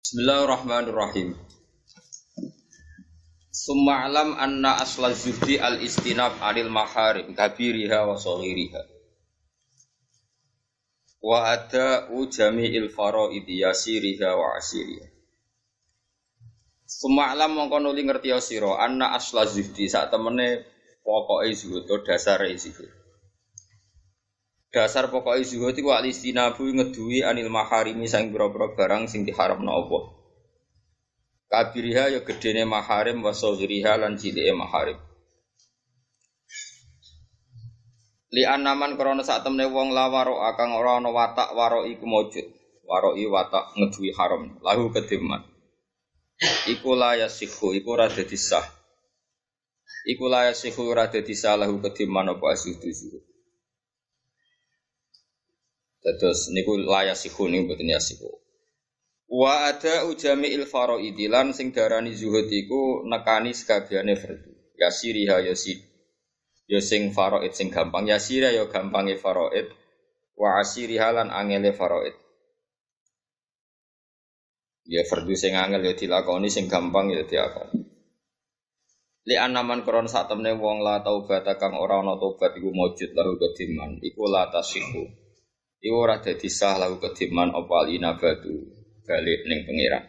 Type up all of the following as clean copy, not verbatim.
Bismillahirrahmanirrahim. Summa alam anna asla zuhdi al-istinab anil maharim kabiriha wa saghiriha. Wa ada'u jami'il faraidi yasiriha wa asiriha. Summa alam mongko nuli ngerti sira anna asla zuhdi sak temene pokoke zuhud atau dasare zuhud. Dasar pokoke zuhud iku al-istinabu ngeduwi anil maharimi sang pira-pira barang sing diharamno Allah. Kabiriha ya gedene maharim wa saghiriha lan cilike maharim. Li anaman krana sak temene wong lawaro kang ora ana watak waro iku mujud. Waroi watak ngeduwi haram lahu kediman. Iku la yasihu iku ora dadi sah. Iku la yasihu ora dadi sah lahu kediman apa asih-asih. Terus niku layasiku niku mboten yasiku. Wa ada ujami'il faraidi lan sing darani zuhud iku nekani sekabehane fardu. Yasiriha yasid. Ya sing faraid sing gampang, yasira ya gampange faraid. Wa asiriha lan angele faraid. Ya fardu sing angel ya dilakoni, sing gampang ya dilakoni. Li anaman kron sak temene wong la taubat kang ora ana tobat iku mujud lalu kediman. Iku la tasihu. Iku ora dadi sah lagu kediman apa alinabatu balik ning pangeran.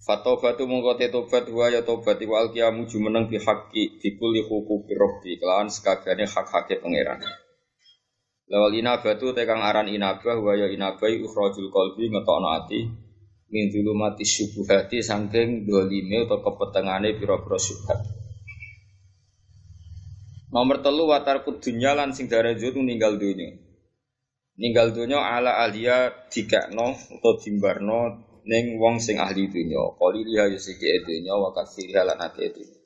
Fatobatu mongko te tobat wa ya tobat iku alqiyamu jumeneng bi haqqi dikuli huquqi rabbi kelawan sekabehane hak-hake pangeran. Lawal inabatu te kang aran inabah wa ya inabai ukhrajul qalbi ngetokno ati min zulumati syubhati saking dolime utawa kepetengane pira-pira syubhat. Nomor 3 watar kudunya lan sing darajat ninggal dunya. Ninggal dunya ala alia dikakno utawa dimbarno ning wong sing ahli dunya. Qali liha yusiki dunya wa kasiriha lan ate dunya.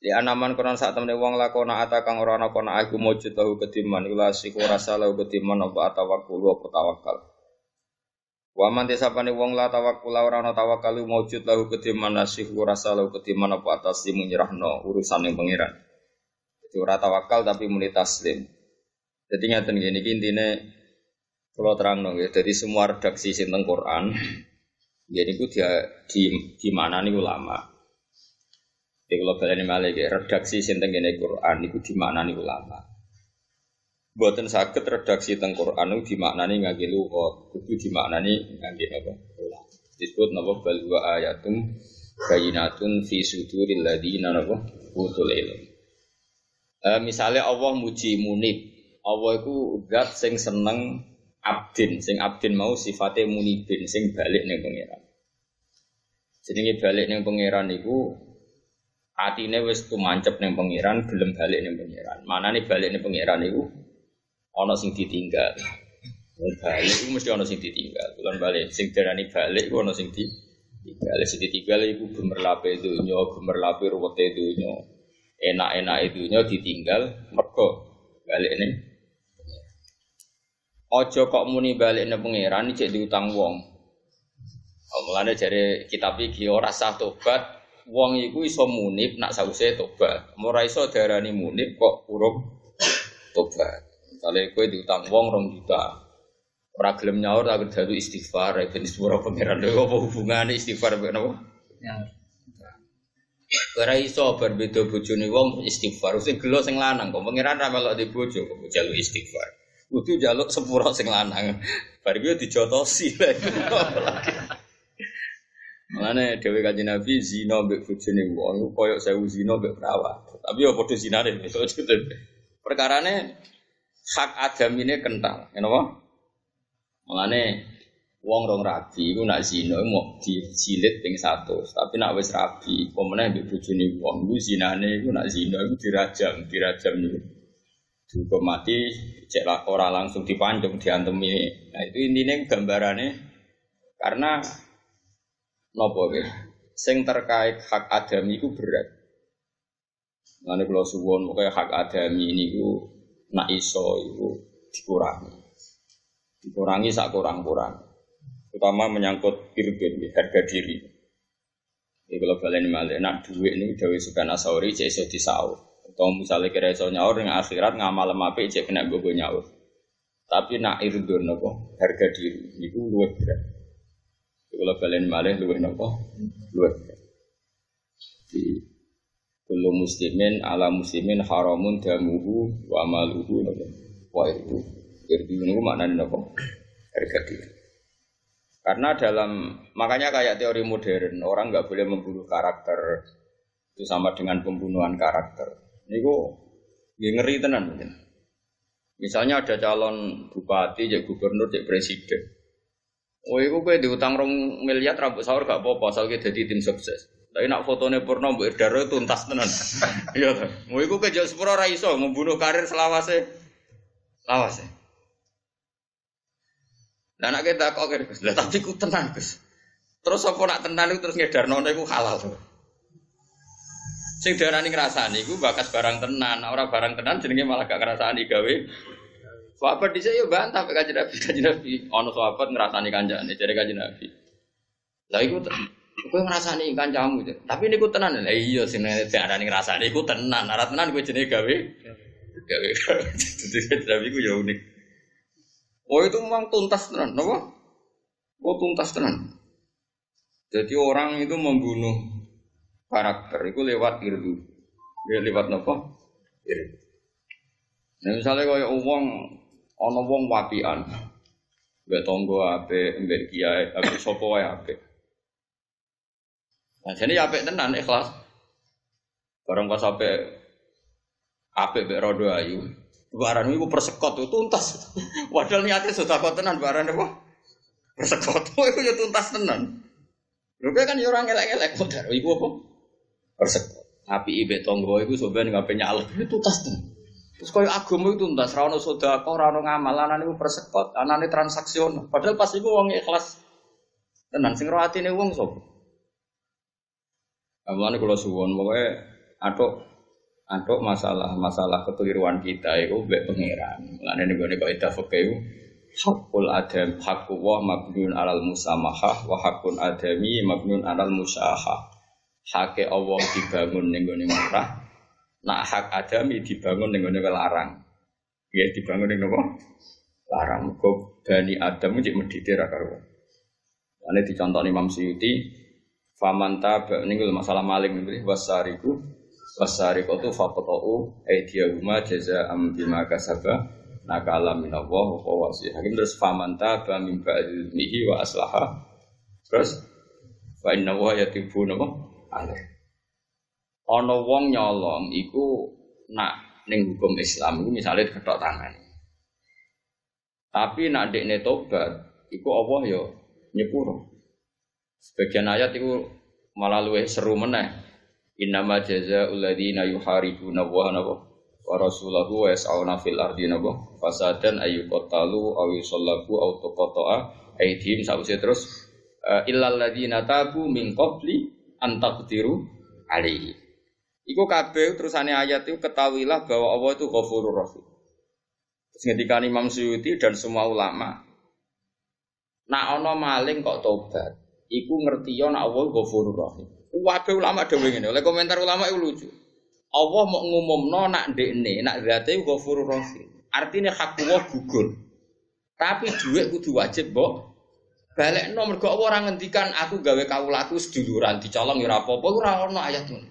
Li anaman kono sak temene wong lakona ata kang ora ana kono aku mujud tahu kediman ila siku rasa lahu kediman apa tawakkul apa tawakal. Wa man desapane wong la tawakkul ora ana tawakal mujud lahu kediman nasiku rasa lahu kediman apa atas nyerahno urusane pangeran. Dadi ora tawakal tapi muni taslim. Jadi ngaten ngene iki intine kula terangno nggih. Dadi semua redaksi sing teng Quran ya niku dia di manani ulama. Iki kula baleni malih nggih, redaksi sing teng ngene Quran niku di manani ulama. Mboten saged redaksi teng Quran niku dimaknani ngangge lughat, kudu dimaknani ngangge apa? Ulama. Disebut napa bal wa ayatum bayyinatun fi suduril ladina napa utul ilm. Misalnya Allah muji munib. Allah iku zat sing seneng abdin, sing abdin mau sifate munibin sing balik ning pangeran. Jenenge balik ning pangeran iku atine wis tumancep ning pangeran, gelem balik ning pangeran. Manane balik ning pangeran iku ana sing ditinggal. Wong balik iku mesti ana sing ditinggal. Bukan balik sing darani balik iku ana sing ditinggal. Sing ditinggal iku gemerlape donya, gemerlape ruwete donya. Enak-enak donya ditinggal mergo balik ning ojo kok muni balik ning pangeran iki diutang wong. Mulane jare kitab iki ora sah tobat, wong iku iso munib nak sawise tobat. Ora iso darani munib kok urung tobat. Misale kowe diutang wong 2 juta. Ora gelem nyaur tak kudu istighfar ben sepuro pangeran lho apa hubungane istighfar mek napa? Ya. Ora iso berbeda bojone wong istighfar sing gelo sing lanang kok pangeran ra melok di bojo kok njaluk istighfar. Kudu njaluk sepuro sing lanang. Bar iki dijotosi lha. Mane dhewe Kanjeng Nabi zina mbek bojone wong koyo 1000 zina mbek perawat. Tapi ya padha zinane. Perkarane hak adamine kental, kenapa? Mane wong rong rabi iku nak zina mau dicilit ping 100, tapi nak wis rabi, apa meneh mbek bojone wong iku zinane iku nak zina iku dirajam niku. Dihukum mati, cek ora langsung dipancung diantemi. Nah itu intine gambarane karena napa nggih? Sing terkait hak adami iku berat. Mane kula suwun pokoke hak adami niku nak iso iku dikurangi. Dikurangi sak kurang-kurang. Utama menyangkut irgen harga diri. Iki kula baleni malih nak dhuwit niku dawuh Sufyan Ats-Tsauri cek iso disaur. Atau misalnya kira iso nyaur ning akhirat ngamal apik cek kena gogo nyaur. Tapi nak irdun apa harga diri niku luwih berat. Kula balen malih luwih napa? Luwih. Di kullu muslimin ala muslimin haramun damuhu wa amaluhu napa? Wa itu. Jadi niku maknane napa? Harga diri. Karena makanya kayak teori modern, orang nggak boleh membunuh karakter, itu sama dengan pembunuhan karakter. Niku ngeri tenan mungkin. Misalnya ada calon bupati, jadi gubernur, jadi presiden. Oh, itu gue diutang 2 miliar rambut sahur gak apa-apa, asal kita jadi tim sukses. Tapi nak fotonya Purno Mbak Daro tuntas tenan. Iya tuh. Oh, itu gue jauh sepuro raiso membunuh karir selawase. Lah nak kita kok Gus. Lah tapi ku tenan Gus. Terus apa nak tenan iku terus ngedarno iku halal to. Sing darani ngrasani iku bakas barang tenan, ora barang tenan jenenge malah gak ngrasani gawe. Sahabat dhisik yo bantah pek Kanjeng Nabi. Ana sahabat ngrasani kancane jare Kanjeng Nabi. Lah iku kowe ngrasani kancamu itu. Tapi niku tenan. Lah iya sing darani ngrasani iku tenan. Ora tenan kowe jenenge gawe. Tapi iku yo unik. Oh itu memang tuntas tenan, apa? Oh tuntas tenan. Jadi orang itu membunuh karakter itu lewat irdu. Dia lewat apa? Irdu. Nah misalnya kaya ana wong wapian. Mbek tangga apik, mbek kiai, apik sapa wae apik. Nah jane apik tenan ikhlas. Bareng pas apik mbek rodo ayu. Barang itu persekot itu tuntas. Padahal niatnya sudah kau tenan barang apa? Persekot itu ya tuntas tenan. Rupanya kan orang elek-elek modal itu apa? Persekot. Api ibe tonggo itu sebenarnya nggak penyalur itu tuntas tenan. Terus kau agama itu tuntas. Rano sodako, rano ngamal, anak itu persekot, anak itu transaksional. Padahal pas itu uang ikhlas tenan. Sing rohati nih uang sob. Amalnya kalau suwon pokoknya Antuk masalah kekeliruan kita itu mbek pangeran. Mulane nego kaidah fikih hakul adam hakku wa mabniun alal musamahah wa hakun adami mabniun alal musahah. Hake Allah dibangun ning gone murah. Nak hak adami dibangun ning gone larang. Ya dibangun ning apa? Larang. Kok Bani Adam cek medhite ra karo. Ane dicontoh Imam Suyuti famanta niku masalah maling niki wasariku wasariqatu faqatu aydiyahuma jazaa'an bima kasaba nakala minallah wa wasi hakim terus famanta ba min ba'dhihi wa aslaha terus fa inna wa yatibu napa ale ana wong nyolong iku nak ning hukum Islam iku misale diketok tangan tapi nak ndekne tobat iku Allah ya nyepuro sebagian ayat iku malah luwih seru meneh. Innama jazaa'ul ladzina yuharibuna Allaha wa rasulahu wa yas'auna fil ardi fasadan ayyuqtalu aw yusallabu aw tuqata'a aydihim sawise terus illal ladzina tabu min qabli an taqdiru alaihi. Iku kabeh terusane ayat itu ketahuilah bahwa Allah itu Ghafurur Rahim. Terus ngendikan Imam Suyuti dan semua ulama nak ana maling kok tobat iku ngerti yo nak Allah Ghafurur Rahim. Waduh ulama dhewe ngene. Oleh komentar ulama itu lucu. Allah mau ngumumno nak ndekne, nak zate Ghafurur Rahim. Artine hak Allah gugur. Tapi dhuwit kudu wajib mbok balekno mergo Allah ora ngendikan aku gawe kawulaku seduluran dicolong ya ora apa-apa ora ono ayat ngono.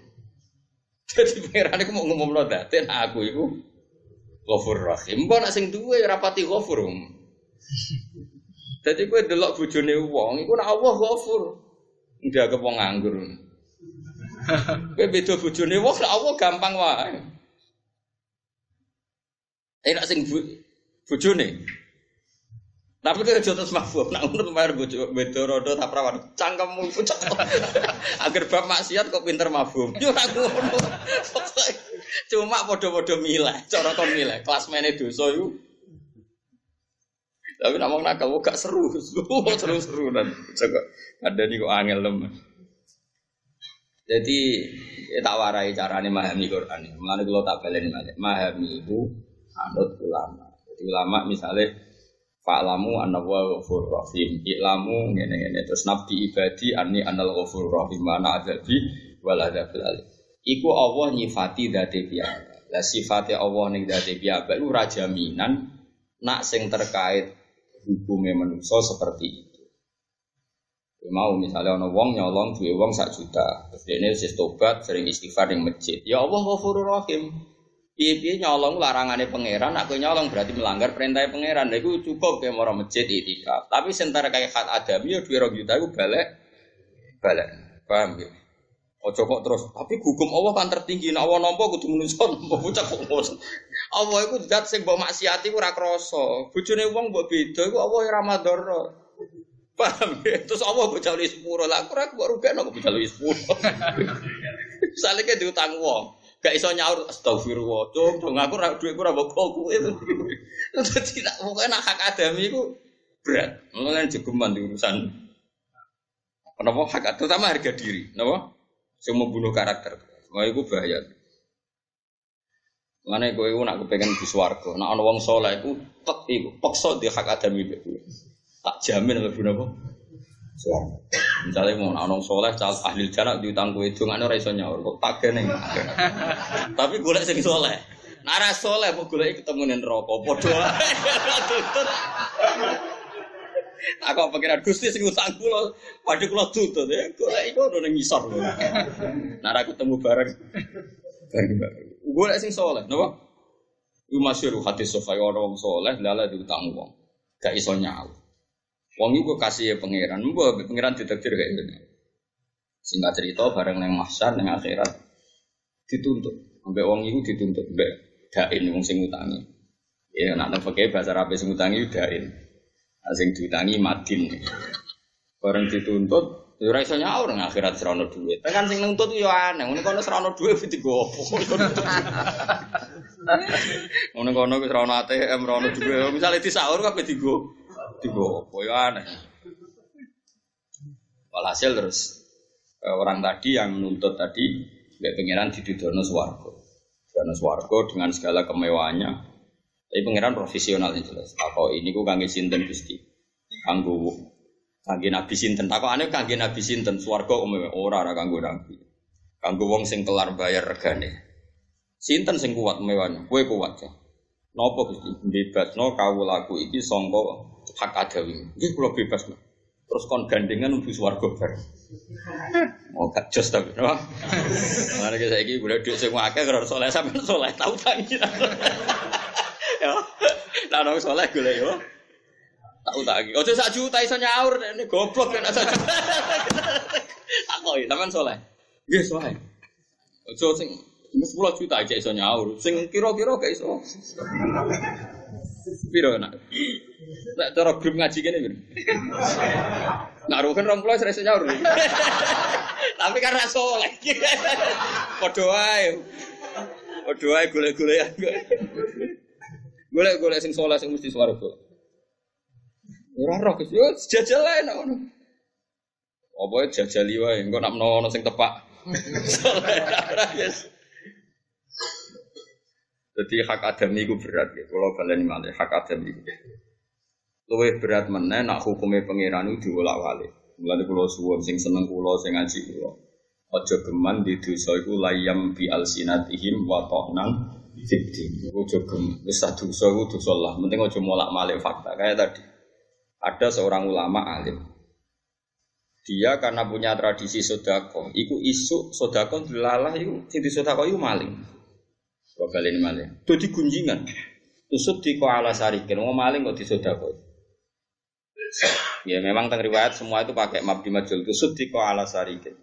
Dadi pengerane ku mau ngumumno zate nak aku iku Ghafurur Rahim. Mbok nak sing duwe ora pati ghafur. Dadi kowe delok bojone wong iku nak Allah Ghafur. Ndak kepong nganggur. Kowe beda bojone wong Allah gampang wae. Enak sing bojone. Tapi kok aja terus mabuk, nak ngono bayar bojo beda rodo tak prawan. Cangkemmu pucet. Agar bab maksiat kok pinter mabuk. Yo ora ngono. Cuma padha-padha milih, cara kon milih. Klasmene dosa iku. Tapi nak wong nakal gak seru. Seru-seru dan coba ada nih kok angel lemes. Jadi tak warai carane memahami Quran. Mulane kula tak baleni malih. Memahami itu anut ulama. Jadi ulama misalnya fa'lamu annahu ghafurur rahim. I'lamu ngene-ngene terus nabi ibadi anni annal ghafurur rahim ana adzabi wal adzabil alim. Iku Allah nyifati dzate piyambak. Lah sifate Allah ning dzate piyambak iku ora jaminan nak sing terkait hukumnya manusia seperti itu. Mau misalnya ana wong nyolong duwe wong 1 juta. Terus dene wis tobat, sering istighfar ning masjid. Ya Allah Ghafurur Rahim. Piye-piye nyolong larangane pangeran, aku nyolong berarti melanggar perintah pangeran. Lha iku cukup ke mara masjid itikaf. Tapi sentara kaya hak adami ya duwe 2 juta iku balik. Paham ya? Ojo kok terus, tapi hukum Allah kan tertinggi. Nek Allah nampa kudu menungso nampa bocah kok ngono. Allah iku zat sing mbok maksiati ora krasa. Bojone wong mbok beda iku Allah ora madhara. Paham ya? Terus Allah mbok jali 10. Lah aku ora mbok rugekno kok jali 10. Saleke diutang wong. Gak iso nyaur astagfirullah. Cung aku ora dhuwitku ora mbok kowe. Dadi tak pokoke nak hak adami iku berat. Mulane jegeman urusan. Kenapa hak terutama harga diri, napa? Sing membunuh karakter. Wah iku bahaya. Mane kowe iku nak kepengin di swarga, nak ana wong saleh iku tek iku paksa di hak adami iku. Tak jamin mlebu napa? Swarga. Misale mau ana wong saleh cal ahli jannah diutang kowe dongane ora iso nyaur kok tagene. Tapi golek sing saleh. Nek ora saleh kok goleki ketemu ning neraka padha wae. Aku pikiran Gusti sing utang kula, padhe kula tutut ya. Golek iku ono ning ngisor. Nek aku ketemu bareng. Golek sing saleh, napa? Iku masyhur hadis sahih ono wong saleh lala diutang wong. Gak iso nyaur. Wong iku kasih pangeran, mbok pangeran ditakdir kaya ngene. Singkat cerita bareng nang mahsyar nang akhirat dituntut. Ambek wong iku dituntut mbek dain wong sing utangi. Ya nek nang fikih bahasa Arab sing utangi dain. Sing diutangi madin. Bareng dituntut, ya ora iso nyaur nang akhirat ora ono dhuwit. Kan sing nuntut yo aneh, ngono kono ora ono dhuwit digo opo. Ngono kono wis ora ono ATM, ora ono dhuwit. Misale disaur kabeh digo opo yo aneh. Walhasil terus orang tadi yang nuntut tadi mbek pangeran didudono swarga. Didudono swarga dengan segala kemewahannya. Tapi pangeran profesional yang jelas. Takok ini ku kangge sinten Gusti. Kangge nabi sinten. Takokane kangge nabi sinten swarga ora kanggo nabi. Kanggo wong sing kelar bayar regane. Sinten sing kuat mewahane? Kowe kuat ya. Napa Gusti? Bebasno kawulaku iki sangka hak adawi. Nggih kula bebas. Terus kon gandengan mlebu swarga bareng. Oh gak jos ta. Mane saiki golek dhuwit sing akeh karo saleh sampeyan saleh tau tangi. Ya, nah nong soleh golek yo. Tak utangi. Ojo 1 juta iso nyaur nek goblok nek 1 juta. Takoki sampean soleh. Nggih soleh. Ojo sing 10 juta aja iso nyaur. Sing kira-kira gak iso. Piro nak? Nek cara grup ngaji kene piro? Nak rugen 20 iso nyaur. Tapi kan ra soleh. Padha wae. Padha wae golek-golekan. Golek sing saleh sing mesti swarga. Ora roh Gus, yo jajal ae nek ngono. Apa jajali wae, engko nek menawa ana sing tepak. Saleh ora yes. Dadi hak adami iku berat ya. Kula baleni malih hak adami iku. Luwih berat meneh nek hukume pangeran iku diwolak-walik. Mulane kula suwun sing seneng kula sing ngaji kula. Aja geman di dosa iku layam bi alsinatihim wa tahnan fitting, ojo gem, wis dosa iku dosa lah. Penting ojo molak-malik fakta. Kayak tadi, ada seorang ulama alim. Dia karena punya tradisi sedekah, iku isu sedekah dilalah iku sing sedekah iku maling. Bakal ini maling. Dadi gunjingan. Tusut di ala sarikin, wong maling kok disedekah. Ya memang teng riwayat semua itu pakai mabdi majul tusut di ala sarikin.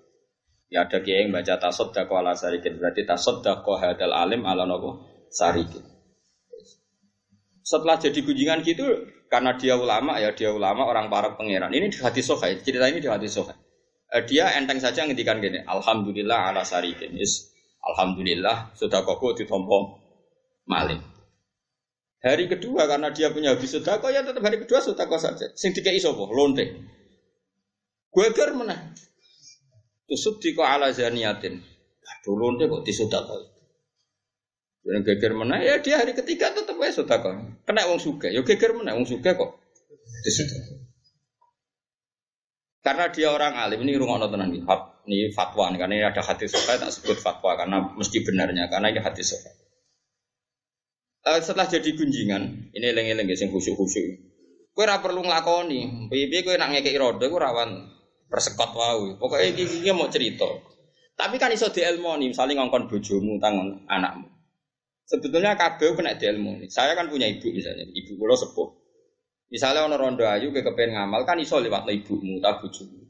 Ya ada kiai yang baca tasaddaq ala sarikin, berarti tasaddaq hadal alim ala nopo sarikin. Setelah jadi gunjingan gitu, karena dia ulama orang para pangeran. Ini di hadis sahih, cerita ini di hadis sahih. Dia enteng saja ngendikan gini, alhamdulillah ala sarikin. Alhamdulillah sedekahku ditampa maling. Hari kedua karena dia punya habis sedekah ya tetap hari kedua sedekah saja. Sing dikei sapa? Lonte. Geger meneh. Tusuk diko ala zaniatin. Dulu lonte kok disedekah. Yang geger meneh ya dia hari ketiga tetap wae sedekah. Kena wong sugih, ya geger meneh wong sugih kok disedekah. Karena dia orang alim ini rungokno tenan iki. Ini fatwa nih, karena ini ada hadis sahih tak sebut fatwa karena mesti benarnya karena ini hadis sahih. Setelah jadi gunjingan, ini eling-eling sing khusyuk-khusyuk. Kowe ora perlu nglakoni, piye-piye kowe nak ngekeki rodo iku rawan persekot wae. Pokoke iki mau cerita. Tapi kan iso dielmoni, misalnya ngongkon bojomu tangon anakmu. Sebetulnya kabeh kena dielmoni. Saya kan punya ibu misalnya, ibu kula sepuh. Misalnya ana rondo ayu kepen ngamal kan iso liwat ibumu ta bojomu.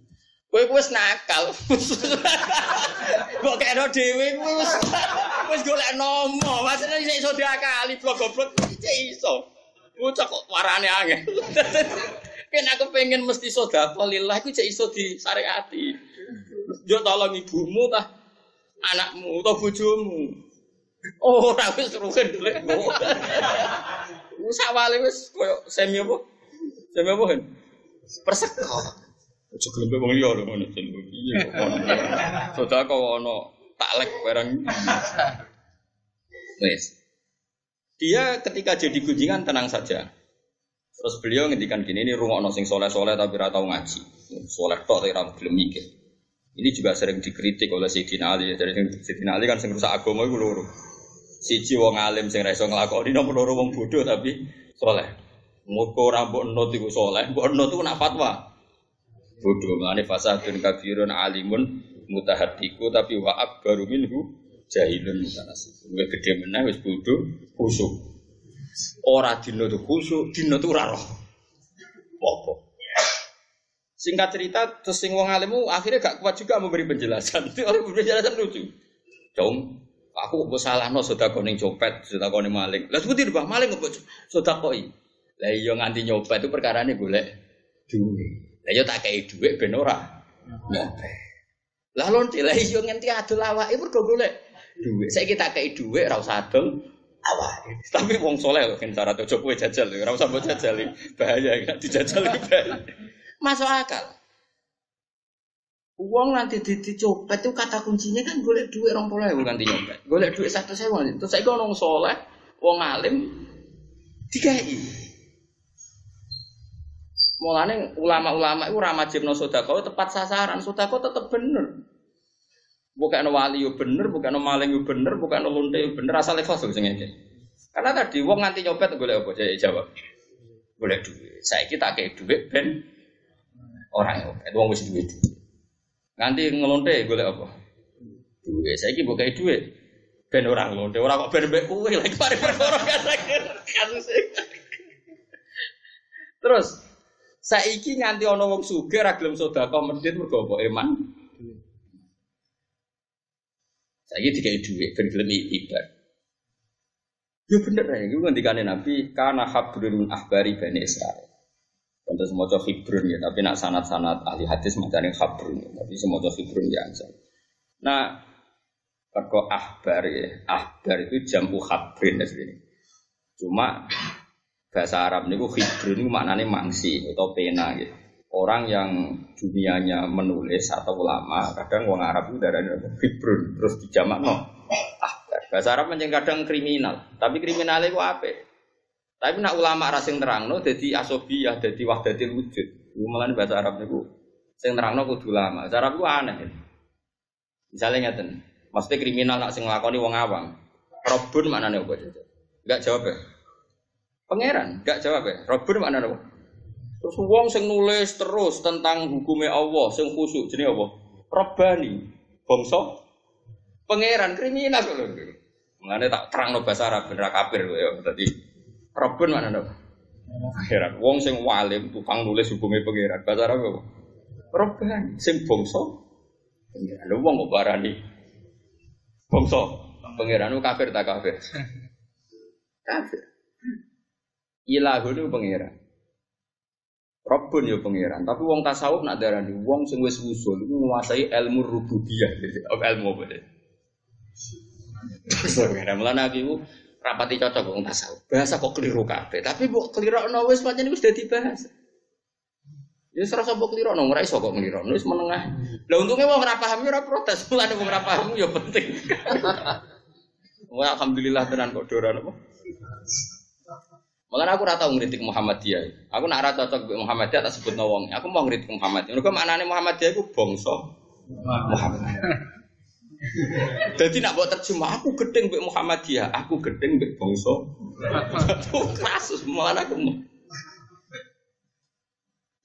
Kowe wis nakal. Kok kena dhewe kowe wis golek nomo. Maksudnya iso diakali blok-blok iso. Bocah kok warane angel. Ken aku pengen mesti sedekah lillah iku iso disyariati. Yo tolong ibumu tah anakmu utawa bojomu. Oh, ora wis rugen dulu. Wis awale wis koyo semi apa? Semi apa kan? Perseko. Aja gelem wong liya lho ngono jenenge. Iya kok. Sedekah ono taklek barang. Wes. Dia ketika jadi gunjingan tenang saja. Terus beliau ngendikan gini, ini rungokno sing soleh-soleh tapi ora tau ngaji. Soleh tok tapi ora gelem mikir. Ini juga sering dikritik oleh Sayyidina Ali. Jadi Sayyidina Ali kan sing rusak agama iku loro. Siji wong alim sing ra iso nglakoni, nomor loro wong bodoh tapi soleh. Muga ora mbok enut iku soleh, mbok enut iku nak fatwa. Bodoh mane fasadun kabirun alimun mutahaddiku tapi wa akbaru minhu jahilun mutanasib. Wis gedhe meneh wis bodoh, khusuk. Ora dina tu khusuk, dina tu ora roh. Apa? Singkat cerita, terus sing wong alimmu akhirnya gak kuat juga memberi penjelasan. Oleh penjelasan lucu. Dong, aku kok salahno sedekah ning copet, sedekah ning maling. Lah seperti Mbah maling kok sedekah. Lah iya nganti nyopet itu perkarane golek duit. Lah yo tak kei dhuwit ben ora nyopet. Lah lonte lah iya nganti adol awake mergo golek dhuwit. Saiki tak kei dhuwit ora usah adol awake. Tapi wong saleh lho kan syarat ojo kowe jajal ora usah mbok jajal. Bahaya nek dijajal bahaya. Masuk akal. Uang nanti dicopet itu kata kuncinya kan golek dhuwit 20.000 ganti nyopet. Golek dhuwit 100.000. Terus saiki ono wong saleh, wong alim dikai. Mulane ulama-ulama iku ora majibno sedekah tepat sasaran, sedekah tetep bener. Bukan wali yo bener, bukan maling yo bener, bukan lonte yo bener, asal ikhlas sing ngene. Karena tadi wong nganti nyopet golek apa? Saya jawab. Golek dhuwit. Saiki tak kei dhuwit ben ora nyopet, wong wis duwe dhuwit. Nganti ngelonte golek apa? Dhuwit. Saiki mbok kei dhuwit ben ora ngelonte, ora kok ben mbek kowe lagi pare perkara kasus. Terus saiki nganti ana wong sugih ra gelem sedekah masjid mergo apa? Iman. Saiki dikai dhuwit ben gelem ibadah. Yo bener ya, iku ngendikane Nabi kana habrun ahbari Bani Israil. Untuk semoga hibrun ya, tapi nak sanad-sanad ahli hadis macamnya habrun, tapi semoga hibrun ya ansal. Nah, perko ahbar ya, ahbar itu jamu habrin aslinya. Cuma bahasa Arab niku hibrun itu maknanya mangsi atau pena gitu. Orang yang dunianya menulis atau ulama, kadang wong Arab itu darahnya hibrun, terus dijamak no. Bahasa Arab menjeng kadang kriminal, tapi kriminalnya itu apa? Tapi nak ulama rasing terangno, jadi asobiyah, jadi wahdatil wujud. Malah bahasa Arab itu, sing terangno kudu ulama. Bahasa Arab itu aneh. Misalnya ngeten, maksudnya kriminal nak sing nglakoni wong awam. Robun maknane apa? Enggak jawab ya. Pangeran, enggak jawab ya. Robun maknane apa? Terus wong sing nulis terus tentang hukumnya Allah, sing khusyuk jenenge apa? Rabbani, bangsa pangeran kriminal kok lho. Mulane tak terangno bahasa Arab bener kafir kok ya. Dadi Rabbun mana ndak? Pangeran. Wong sing walim tukang nulis hukume pangeran. Bahasa Arab apa? Rabban sing bangsa pangeran. Lho wong kok barani bangsa pangeran ku kafir ta kafir? Kafir. Ilahun itu pangeran. Rabbun ya pangeran. Tapi wong tasawuf nak darani wong sing wis usul iku nguasai ilmu rububiyah. Ilmu apa deh? Pangeran mulane aku rapati cocok wong tasawuf. Bahasa kok keliru kabeh, tapi mbok kelirokno wis pancen wis dadi bahasa. Ya serasa mbok kelirokno ora iso kok kelirokno wis menengah. Lah untunge wong ora paham ora protes, mulane wong ora paham ya penting. Wah alhamdulillah tenan kok doran apa. Mulane aku ora tau ngritik Muhammadiyah. Aku nak ora cocok mbek Muhammadiyah tak sebutno wong. Aku mau ngritik Muhammadiyah. Mergo maknane Muhammadiyah iku bangsa Muhammad. Jadi nak buat terjemah aku gedeng mbek Muhammadiyah, aku gedeng mbek bangsa. Kasus malah aku.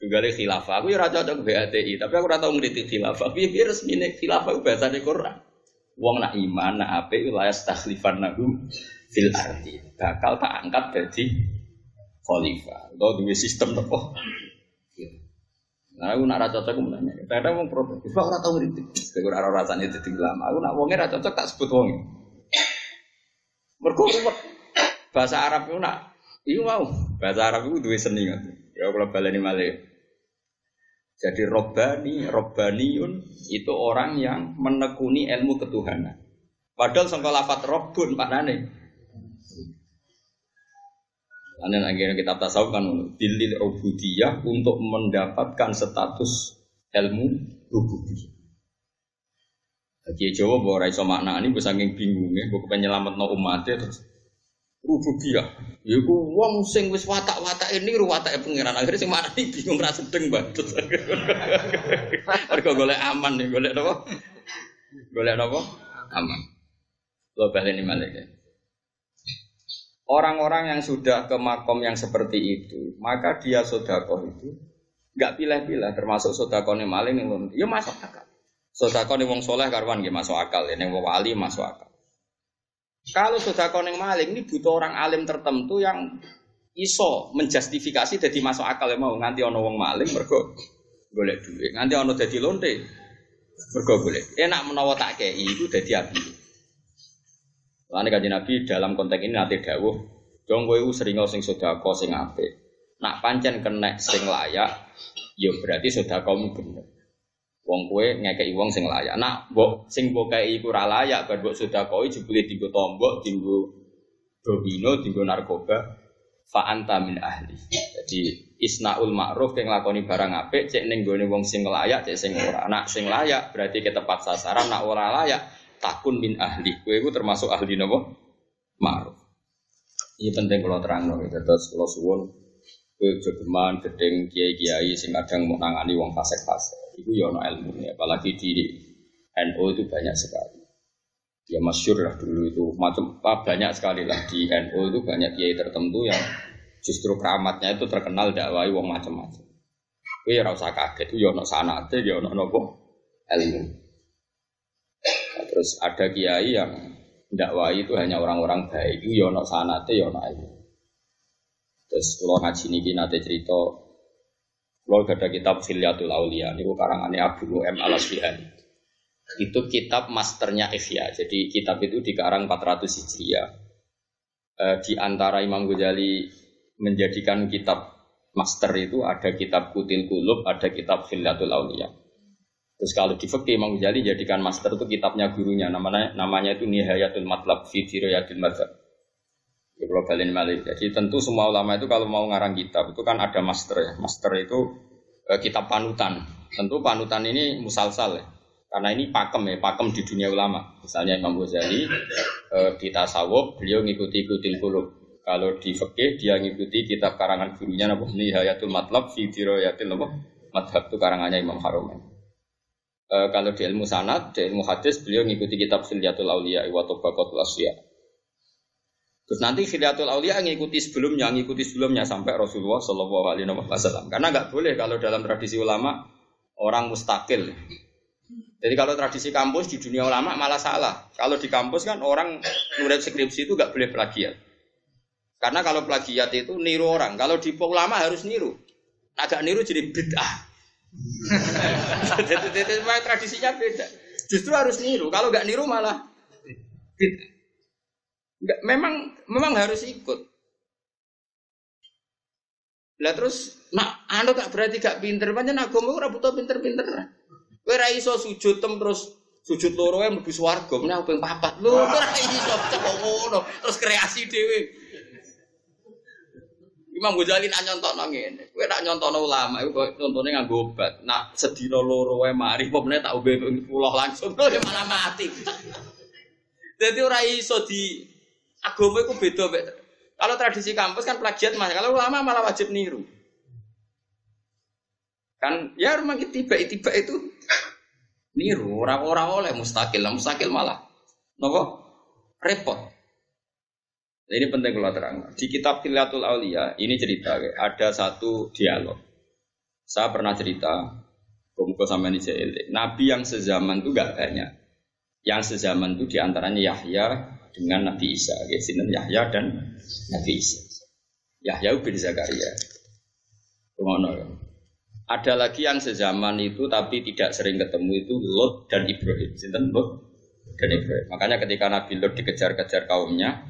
Tunggale khilafah. Aku ya ora cocok BATI, tapi aku ora tau ngritik khilafah. Piye resmine khilafah bahasane Quran. Wong nak iman, nak apik la yastakhlifannahum fil ardi. Bakal tak angkat dadi khalifah. Utawa duwe sistem apa? Nah, aku nak ra cocok aku menanya. Kadang wong protes, "Wis ora tau ngritik." Aku ora rasane dadi ulama. Aku nak wonge ra cocok tak sebut wonge. Mergo bahasa Arab itu nak iya mau. Bahasa Arab itu duwe seni kan. Ya kalau baleni malih. Jadi robbaniun itu orang yang menekuni ilmu ketuhanan. Padahal sangka lafaz robbun maknane. Anen akhirnya kitab tasawuf kan dilil ubudiyah untuk mendapatkan status ilmu rububiyah. Jadi Jawa bahwa iso maknani wis saking bingunge, kok penyelametno umatnya terus rububiyah. Ya ku wong sing wis watak-watake niru watake pangeran. Akhire sing maknani bingung ra sedeng banget. Mergo golek aman nih, golek napa? Golek napa? Aman. Lo baleni malih. Orang-orang yang sudah ke makom yang seperti itu, maka dia sedekah itu enggak pilih-pilih, termasuk sedekahne maling yang ya masuk akal. Sedekahne wong saleh karwan nggih masuk akal, nek wong wali masuk akal. Kalau sedekahne maling ini butuh orang alim tertentu yang iso menjustifikasi dadi masuk akal ya mau nganti ana wong maling mergo golek dhuwit, nganti ana dadi lonte mergo golek. Enak menawa tak kei iku dadi api. Lan Kanjeng Nabi dalam konteks ini nate dawuh, "Jong kowe sering sing sedekah sing apik. Nak pancen kenek sing layak, ya berarti sedekahmu bener. Wong kowe ngekeki wong sing layak. Nak mbok sing mbok kei iku ora layak, bar mbok sedekahi jebule dienggo tombok, dienggo domino, dienggo narkoba, fa anta min ahli." Jadi isnaul ma'ruf yang nglakoni barang apik cek ning gone wong sing layak, cek sing ora. Nak sing layak berarti ke tepat sasaran, nak ora layak takun min ahli, kowe iku termasuk ahli napa? Ma'ruf. Ini penting kalau terangno gitu. Terus kalau suwun kowe jogeman gedeng kiai-kiai sing kadang mau nangani wong fasik-fasik. Iku ya ana ilmune, apalagi di NU itu banyak sekali. Ya masyhur lah dulu itu macam banyak sekali lah di NU itu banyak kiai tertentu yang justru keramatnya itu terkenal dakwai wong macam-macam. Kowe ora usah kaget, ya ana sanate, ya ana napa? Ilmu. Nah, terus ada kiai yang dakwai itu hanya orang-orang baik, itu ya ono sanate ya ono ilmu. Terus kalau ngaji niki nate cerita, kalau ada kitab Khilyatul Auliya, niku karangane Abu Nu'aim Al-Asfihani. Itu kitab masternya Ihya. Jadi kitab itu dikarang 400 Hijriah. Di antara Imam Ghazali menjadikan kitab master itu ada kitab Qutil Qulub, ada kitab Khilyatul Auliya. Terus kalau di fikih Imam Ghazali jadikan master itu kitabnya gurunya, namanya itu Nihayatul Matlab fi Dirayatil Madzhab. Ya kalau balen malih. Jadi tentu semua ulama itu kalau mau ngarang kitab itu kan ada master ya. Master itu kitab panutan. Tentu panutan ini musalsal ya. Karena ini pakem di dunia ulama. Misalnya Imam Ghazali di tasawuf beliau ngikuti Qutil Qulub. Kalau di fikih dia ngikuti kitab karangan gurunya Nihayatul Matlab fi Dirayatil Madzhab itu karangannya Imam Haramain. Kalau di ilmu sanad, di ilmu hadis beliau ngikuti kitab Khilyatul Auliya wa Tabaqatul Asfiya. Terus nanti Khilyatul Auliya ngikuti sebelumnya sampai Rasulullah Shallallahu Alaihi Wasallam. Karena nggak boleh kalau dalam tradisi ulama orang mustakil. Jadi kalau tradisi kampus di dunia ulama malah salah. Kalau di kampus kan orang nulis skripsi itu nggak boleh plagiat. Karena kalau plagiat itu niru orang. Kalau di ulama harus niru. Agak niru jadi bid'ah. Jadi tradisinya beda. Justru harus niru. Kalau nggak niru malah nggak. Memang harus ikut. Lah terus, anu gak berarti gak pinter. Pancen agama ora butuh pinter-pinter. Kowe ra iso sujud terus sujud loro mlebu swarga, meneh ping 4. Lho ora iso kok ngono. Terus kreasi dhewe. Imam Ghazali nak nyontokno ngene. Kowe nak nyontokno ulama iku kok contone nganggo obat. Nak sedina loro wae mari apa meneh tak ombe 10 langsung malah mati. Dadi ora iso di agama iku beda mek. Kalau tradisi kampus kan plagiat Mas. Kalau ulama malah wajib niru. Kan ya rumah tiba itu niru orang oleh mustakil malah. Napa? Repot. Ini penting kalau terang. Di kitab Khilyatul Auliya ini cerita ada satu dialog. Saya pernah cerita, muka sama ini Nabi yang sezaman itu gak banyak. Yang sezaman itu diantaranya Yahya dengan Nabi Isa. Sinten Yahya dan Nabi Isa. Yahya bin Zakaria. Ada lagi yang sezaman itu tapi tidak sering ketemu itu Lot dan Ibrahim. Sinten Lot dan Ibrahim. Makanya ketika Nabi Lot dikejar-kejar kaumnya,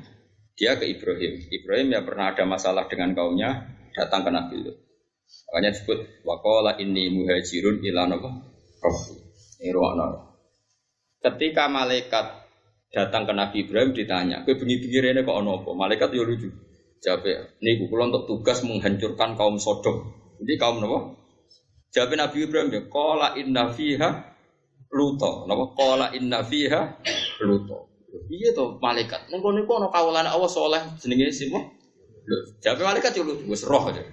dia ke Ibrahim. Ibrahim yang pernah ada masalah dengan kaumnya datang ke Nabi Lot. Makanya disebut waqala inni muhajirun ila rabbi. Ketika malaikat datang ke Nabi Ibrahim ditanya, "Kowe bengi-bengi rene kok ana apa?" Malaikat yo lucu. Jawab, "Niku kula untuk tugas menghancurkan kaum Sodom." Jadi kaum napa? Jawab Nabi Ibrahim, "Qala inna fiha luto." Napa? Qala inna fiha luto. Iya to malaikat. Ning kono iku ana kawulane Allah saleh jenenge sapa? Lho, jawab malaikat yo lucu, wis roh aja.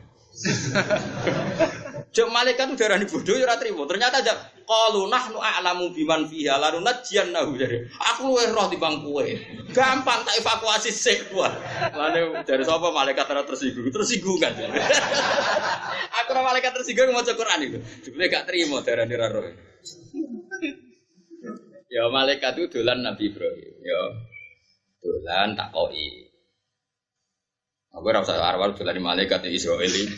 Jok malaikat itu darani bodoh ya ora trimo. Ternyata qalu nahnu a'lamu biman fiha lanunajjannahu jare. Aku luwih roh timbang kowe. Gampang tak evakuasi sik kuwi. Lane dari sapa malaikat ora tersinggung. Tersinggung kan. Aku ora malaikat tersinggung maca Quran itu. Jebule gak trimo darani ra roh. Ya malaikat itu dolan Nabi Ibrahim. Ya dolan takoki. Aku ora usah arwah dolan malaikat Israel iki.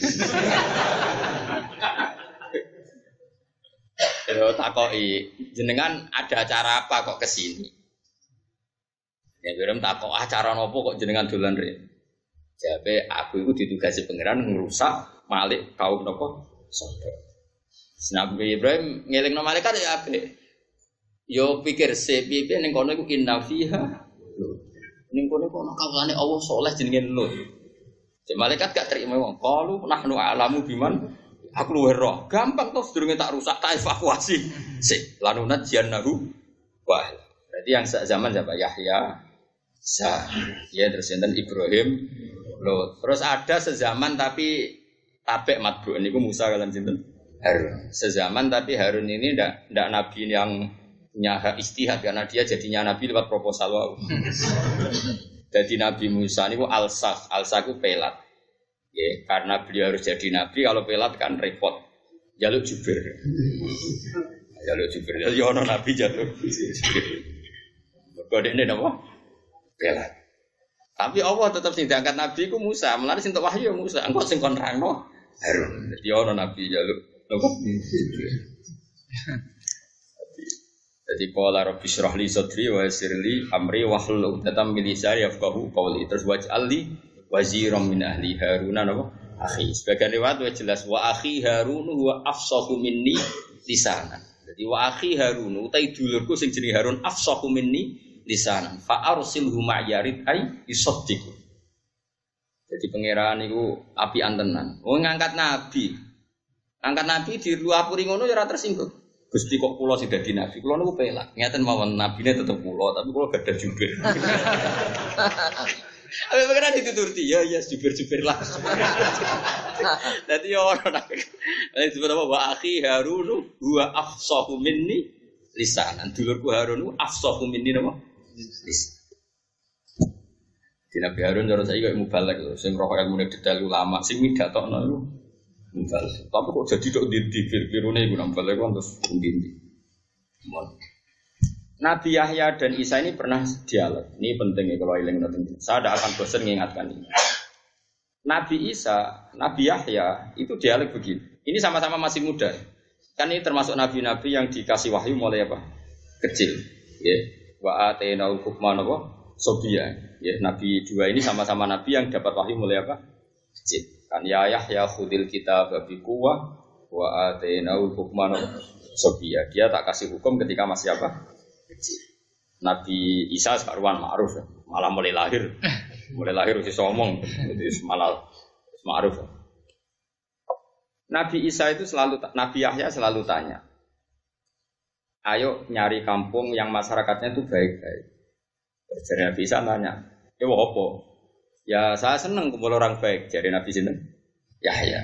Yo takoki, jenengan ada acara apa kok kesini? Ya Ibrahim takok acara nopo kok jenengan dolan rene? Jawabe aku itu ditugasi pangeran ngerusak Malik kaum nopo Sodom. Nabi Ibrahim ngelingno malaikat ya apik. Yo pikir piye ning kono iku inna fiha. Ning kono ana kawulane Allah saleh jenenge Lut. Malaikat gak terima wong. Qalu nahnu a'lamu biman. Aku luwih roh. Gampang toh sedurunge tak rusak, tak evakuasi. Sik, lanunat jannahu. Wah. Berarti yang zaman siapa? Yahya. Ya terus enten Ibrahim. Lot. Terus ada sezaman tapi tabek matbu niku Musa kalian sinten? Harun. Sezaman tapi Harun ini ndak nabi yang punya hak istihad karena dia jadinya nabi lewat proposal wae. Jadi Nabi Musa niku alsah ku pelat. Ya, karena beliau harus jadi nabi, kalau pelat kan repot. Jaluk jubir. Jaluk jubir. Ya ono nabi jaluk jubir. Kode ini apa? Pelat. Tapi Allah tetap sing diangkat nabi ku Musa, mulane sing entuk wahyu Musa. Engko sing kon rangno Harun. Jadi ono nabi jaluk apa? Jadi qala rabbi shrah li sadri wa yassir li amri wahlul 'uqdatam min lisani yafqahu qawli. Terus waj'al li waziran min ahli Harun napa akhi. Sebagian riwayat jelas wa akhi Harun huwa afsahu minni lisanan. Jadi wa akhi Harun utai dulurku sing jenenge Harun afsahu minni lisanan. Fa arsilhu ma'yarid ai isaddiq. Jadi pangeran niku apian tenan. Oh ngangkat nabi. Angkat nabi di luapuri ngono ya ora tersinggung. Gusti kok kula sing dadi nabi. Kula niku pelak. Ngeten mawon nabine tetep kula, tapi kula gadah jubir. Apa pengen dituturti ya jubir-jubir lah. Dadi ora nak. Disebut apa wa akhi Harun huwa afsahu minni lisanan. Dulurku Harun afsahu minni napa? Lisan. Di Nabi Harun cara saiki kok mubalek lho, sing roh ilmu detail ulama sing midatokno iku mubalek. Tapi kok jadi tok di-virune iku mubalek terus ndi-ndi. Nabi Yahya dan Isa ini pernah dialog. Ini penting ya kalau ilang nanti. Saya tidak akan bosan mengingatkan ini. Nabi Isa, Nabi Yahya itu dialog begini. Ini sama-sama masih muda. Kan ini termasuk nabi-nabi yang dikasih wahyu mulai apa? Kecil. Ya. Wa atainaul hukma apa? Sobia. Ya, nabi dua ini sama-sama nabi yang dapat wahyu mulai apa? Kecil. Kan ya Yahya khudil kitab bi quwwah wa atainaul hukma sobia. Dia tak kasih hukum ketika masih apa? Nabi Isa sekaruan ma'ruf ya. Malah mulai lahir udah somong jadi malah ma'ruf ya. Nabi Isa itu Nabi Yahya selalu tanya, ayo nyari kampung yang masyarakatnya itu baik-baik. Jadi Nabi Isa tanya, apa? Ya saya senang kumpul orang baik. Jadi Nabi Isa Yahya.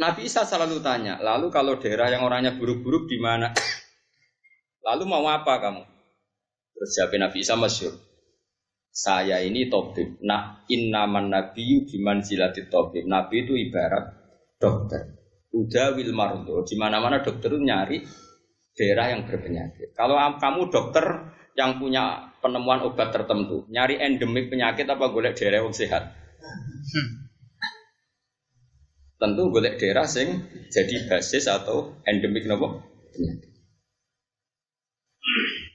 Nabi Isa selalu tanya, lalu kalau daerah yang orangnya buruk-buruk di mana? Lalu mau apa kamu? Terus jawab Nabi Isa masyhur. Saya ini tabib. Nah, innaman nabiyyu bimanzilati tabib. Nabi itu ibarat dokter. Uda wil mardo, di mana-mana dokter itu nyari daerah yang berpenyakit. Kalau kamu dokter yang punya penemuan obat tertentu, nyari endemik penyakit apa golek daerah yang sehat? Tentu golek daerah sing jadi basis atau endemik nopo penyakit.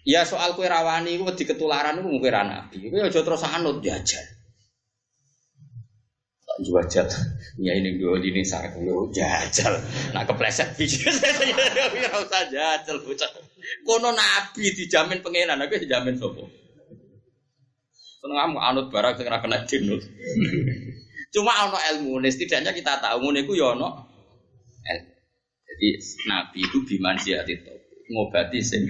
Ya soal kue rawani itu wedi ketularan itu mungkin nabi. Kowe aja terus anut jajan. Jual ya ini dua ini sarang lu jajal, nak kepleset biji saya usah jajal bocah. Kono nabi dijamin pengenan, aku dijamin sopo. Seneng kamu anut barang segera kena jinut. Cuma ono ilmu, setidaknya kita tahu ngono iku ya ono ilmu. Jadi nabi itu bimansiati itu ngobati sing.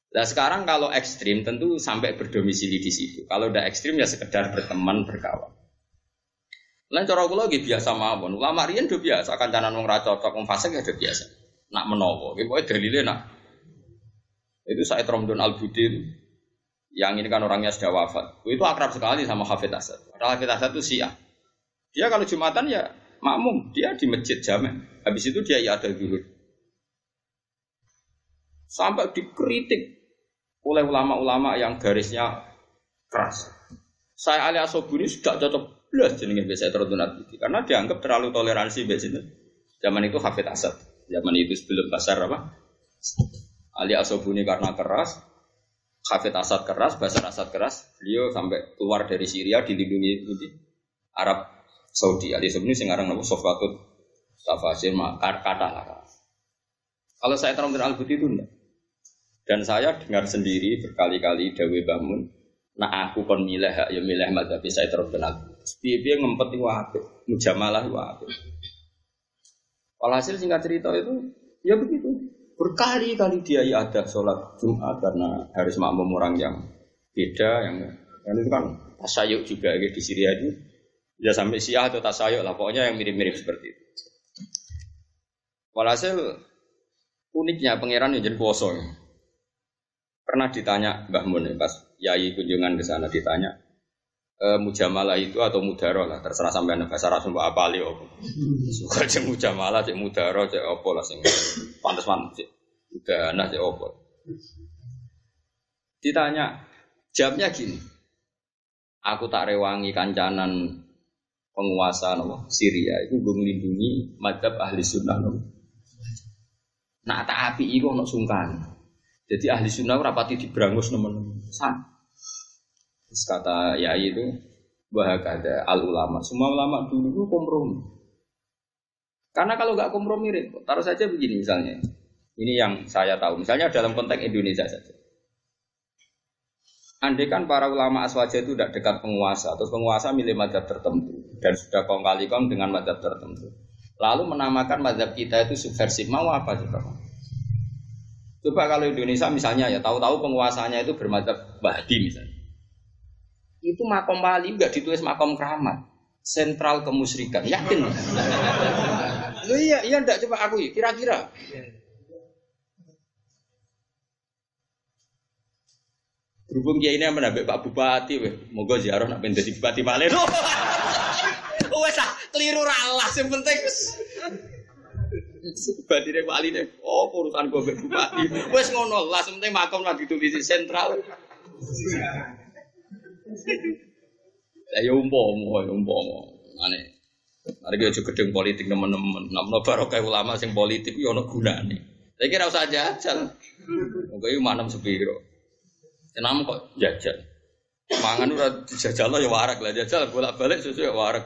Nah sekarang kalau ekstrim tentu sampai berdomisili di situ. Kalau udah ekstrim ya sekedar berteman berkawan. Lain cara kula nggih biasa mawon. Ulama riyen do biasa kancanan wong ra cocok wong fasik ya do biasa. Nak menawa, nggih pokoke dalile nak. Itu Said Ramdan Al-Budi yang ini kan orangnya sudah wafat. Itu akrab sekali sama Hafidz Asad. Padahal Hafidz Asad itu Syiah. Dia kalau Jumatan ya makmum, dia di masjid jamek. Habis itu dia ya ada zuhur. Sampai dikritik oleh ulama-ulama yang garisnya keras. Saya Ali Asobuni sudah cocok belas jenenge biasa teruntunat itu karena dianggap terlalu toleransi biasanya. Zaman itu Hafidz Asad, zaman itu sebelum Basar apa? Ali Asobuni karena keras, Hafidz Asad keras, Basar Asad keras. Beliau sampai keluar dari Syria dilindungi di Arab Saudi. Ali Asobuni sekarang nama Sofwatut Tafasir kata lah. Kalau saya teruntunat Al-Budi itu enggak. Dan saya dengar sendiri berkali-kali Dawe Bangun, nah aku kon milih ya milih madzhab saya terkenal. Piye-piye ngempet wae, mujamalah wae. Walhasil singkat cerita itu ya begitu. Berkali-kali dia ada sholat Jumat karena harus makmum orang yang beda yang itu kan tasyayuk juga gitu di Syria itu. Ya sampai Syiah atau tasyayuk lah pokoknya yang mirip-mirip seperti itu. Walhasil uniknya pangeran yang jadi kuasa. Pernah ditanya Mbah Mun pas yai kunjungan ke sana ditanya mujamalah itu atau mudaro lah terserah sampean bahasa Arab mbok apali opo. Suka cek mujamalah cek mudaro cek opo lah sing pantes-pantes cek udahana cek opo. Ditanya jawabnya gini. Aku tak rewangi kancanan penguasa nopo Syria itu belum melindungi madzhab ahli sunnah nopo. Nah tak api iku ono sungkan. Jadi ahli sunnah rapati diberangus teman-teman. Terus kata Yai itu bahagada al ulama. Semua ulama dulu itu kompromi. Karena kalau nggak kompromi, taruh saja begini misalnya. Ini yang saya tahu. Misalnya dalam konteks Indonesia saja. Andai kan para ulama aswaja itu tidak dekat penguasa, terus penguasa milih mazhab tertentu dan sudah kong kali kong dengan mazhab tertentu. Lalu menamakan mazhab kita itu subversif. Mau apa juga? Coba kalau Indonesia misalnya ya tahu-tahu penguasanya itu bermadzhab Wahhabi misalnya. Itu makom wali enggak ditulis makom keramat. Sentral kemusyrikan. Yakin? Loh iya enggak coba aku kira-kira. Berhubung kiai ini menambah Pak Bupati moga ziarah nak pengen dadi bupati malih. Wes keliru ralah sing penting bupati dek wali dek, oh urusan gue bupati, wes ngono lah, sementing makom lah ditulis sentral. Ya umpomo, aneh. Mari kita gedeng politik teman-teman, namanya barokah ulama sing politik, yo ono gunane. Saya kira usah jajal, mungkin itu manam sepiro. Kenapa kok jajal? Mangan udah jajal lo ya warak lah, jajal bolak-balik susu ya warak,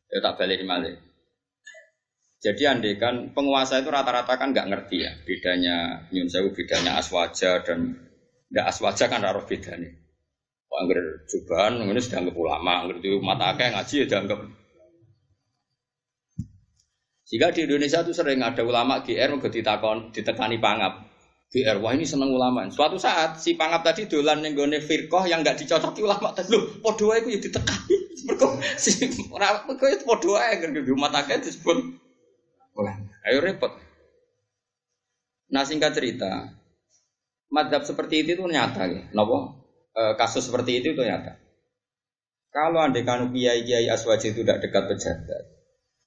ya tak balik malah. Jadi andaikan penguasa itu rata-rata kan nggak ngerti ya bedanya nyun sewu bedanya aswaja dan nggak aswaja kan raro bedanya. Angger cobaan ini sudah anggap ulama, angger itu mata akeh ngaji ya dianggap. Jika di Indonesia itu sering ada ulama GR ditekani pangap. GR wah ini seneng ulama. Suatu saat si pangap tadi dolan ning gone firqah yang nggak dicocoki ulama tadi. Lho, padha wae iku ya ditekani. Mergo si ora kok itu padha wae angger mata akeh disebut ayo repot. Nah singkat cerita, mazhab seperti itu nyata ya. Napa? Kasus seperti itu nyata. Kalau andaikan kiai aswaji itu tidak dekat pejabat,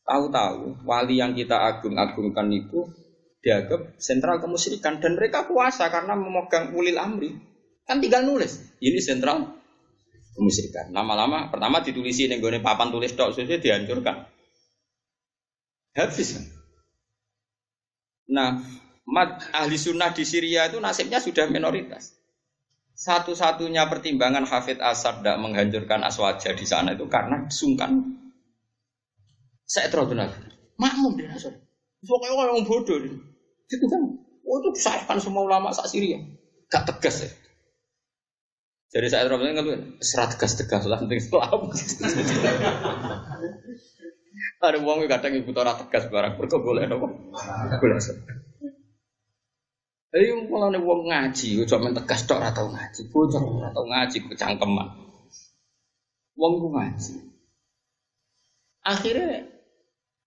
Tahu-tahu wali yang kita agung-agungkan itu dianggap sentral kemusyrikan dan mereka kuasa karena memegang ulil amri. Kan tinggal nulis, ini sentral kemusyrikan. Lama-lama pertama ditulisi ning gone papan tulis tok sudah dihancurkan. Habis kan. Nah, ahli sunnah di Syria itu nasibnya sudah minoritas. Satu-satunya pertimbangan Hafidz Asad tidak menghancurkan Aswaja di sana itu karena sungkan. Saya terus benar, makmum dia Asad. Pokoknya orang bodoh itu kan. Oh itu disahkan semua ulama sak Syria. Gak tegas ya. Jadi saya terus benar serat tegas lah penting Islam. Ada uang kadang ibu tora tegas barang berkau boleh apa? Boleh. Jadi kalau ada uang ngaji, cuma tegas tok atau ngaji, bocor atau ngaji kecangkeman. Uang ngaji. Akhirnya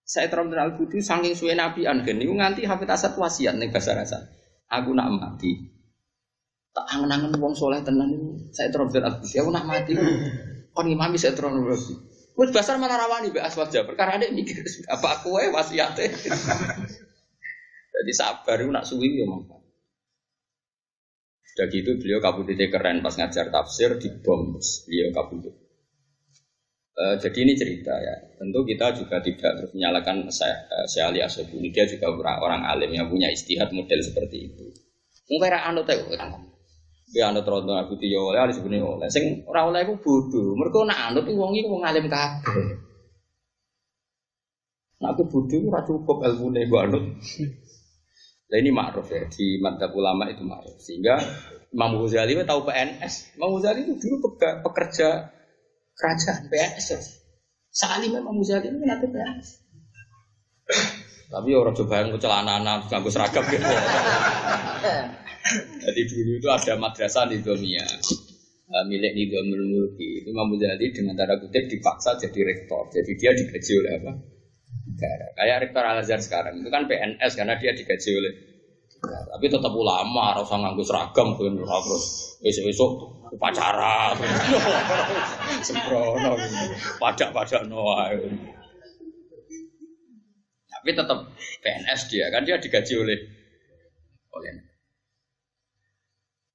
saya terang Al-Budi saking suwe nabian kan, itu nganti Hafidz Asad wasiat nih bahasa rasa. Aku nak mati, tak angen-angen uang soleh tenan ini. Saya terang Al-Budi, aku nak mati. Kon imami saya terang Al-Budi. Wes basar malah rawani mbek Aswaja, perkara ada mikir apa aku wasiate. Jadi sabar itu nak suwi ya monggo. Sudah gitu beliau kabudutnya keren pas ngajar tafsir di bom beliau kabudut. Jadi ini cerita ya. Tentu kita juga tidak terus menyalahkan Syekh Ali Asy'abuni. Dia juga orang alim yang punya istihad model seperti itu. Mungkin anut teh dia anut rondo aku yo oleh ali sebenarnya oleh. Sing ora oleh iku bodoh. Mergo nak anut wong iki wong alim kabeh. Nak aku bodoh ora cukup ilmune mbok anut. Lah ini ma'ruf ya di madzhab ulama itu ma'ruf. Sehingga Imam Ghazali tahu PNS. Imam Ghazali itu dulu pekerja kerajaan PNS. Salim Imam Ghazali itu nanti PNS. Tapi orang coba yang celana-celana nganggo seragam gitu. Jadi dulu itu ada madrasah Nizamiyah milik Nizamul Mulki. Itu Imam Ghazali dengan tanda kutip dipaksa jadi rektor. Jadi dia digaji oleh apa? Negara. Kayak rektor Al-Azhar sekarang itu kan PNS karena dia digaji oleh negara. Tapi tetap ulama, harus nganggo seragam kan terus besok-besok upacara sembrono pajak-pajak noah. Tapi tetap PNS dia kan dia digaji oleh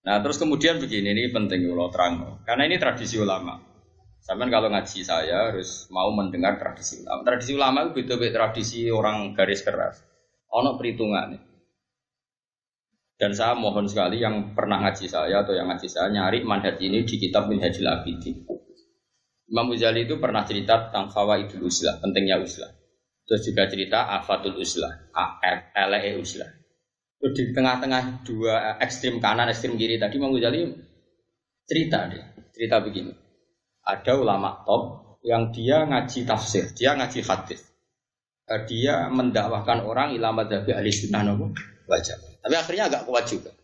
Nah terus kemudian begini, ini penting kalau terang, karena ini tradisi ulama. Sampai kalau ngaji saya harus mau mendengar tradisi ulama. Tradisi ulama itu beda-beda tradisi orang garis keras. Ono perhitungan. Dan saya mohon sekali yang pernah ngaji saya atau yang ngaji saya nyari manhaj ini di kitab Minhajul Abidin. Imam Ghazali itu pernah cerita tentang fawaidul uslah, pentingnya uslah. Terus juga cerita afatul uslah, LE uslah. Terus di tengah-tengah dua ekstrim kanan, ekstrim kiri tadi Imam Ghazali cerita begini. Ada ulama top yang dia ngaji tafsir, dia ngaji hadis. Dia mendakwahkan orang ila madzhabi ahli sunnah wajib. Tapi akhirnya agak kuat juga.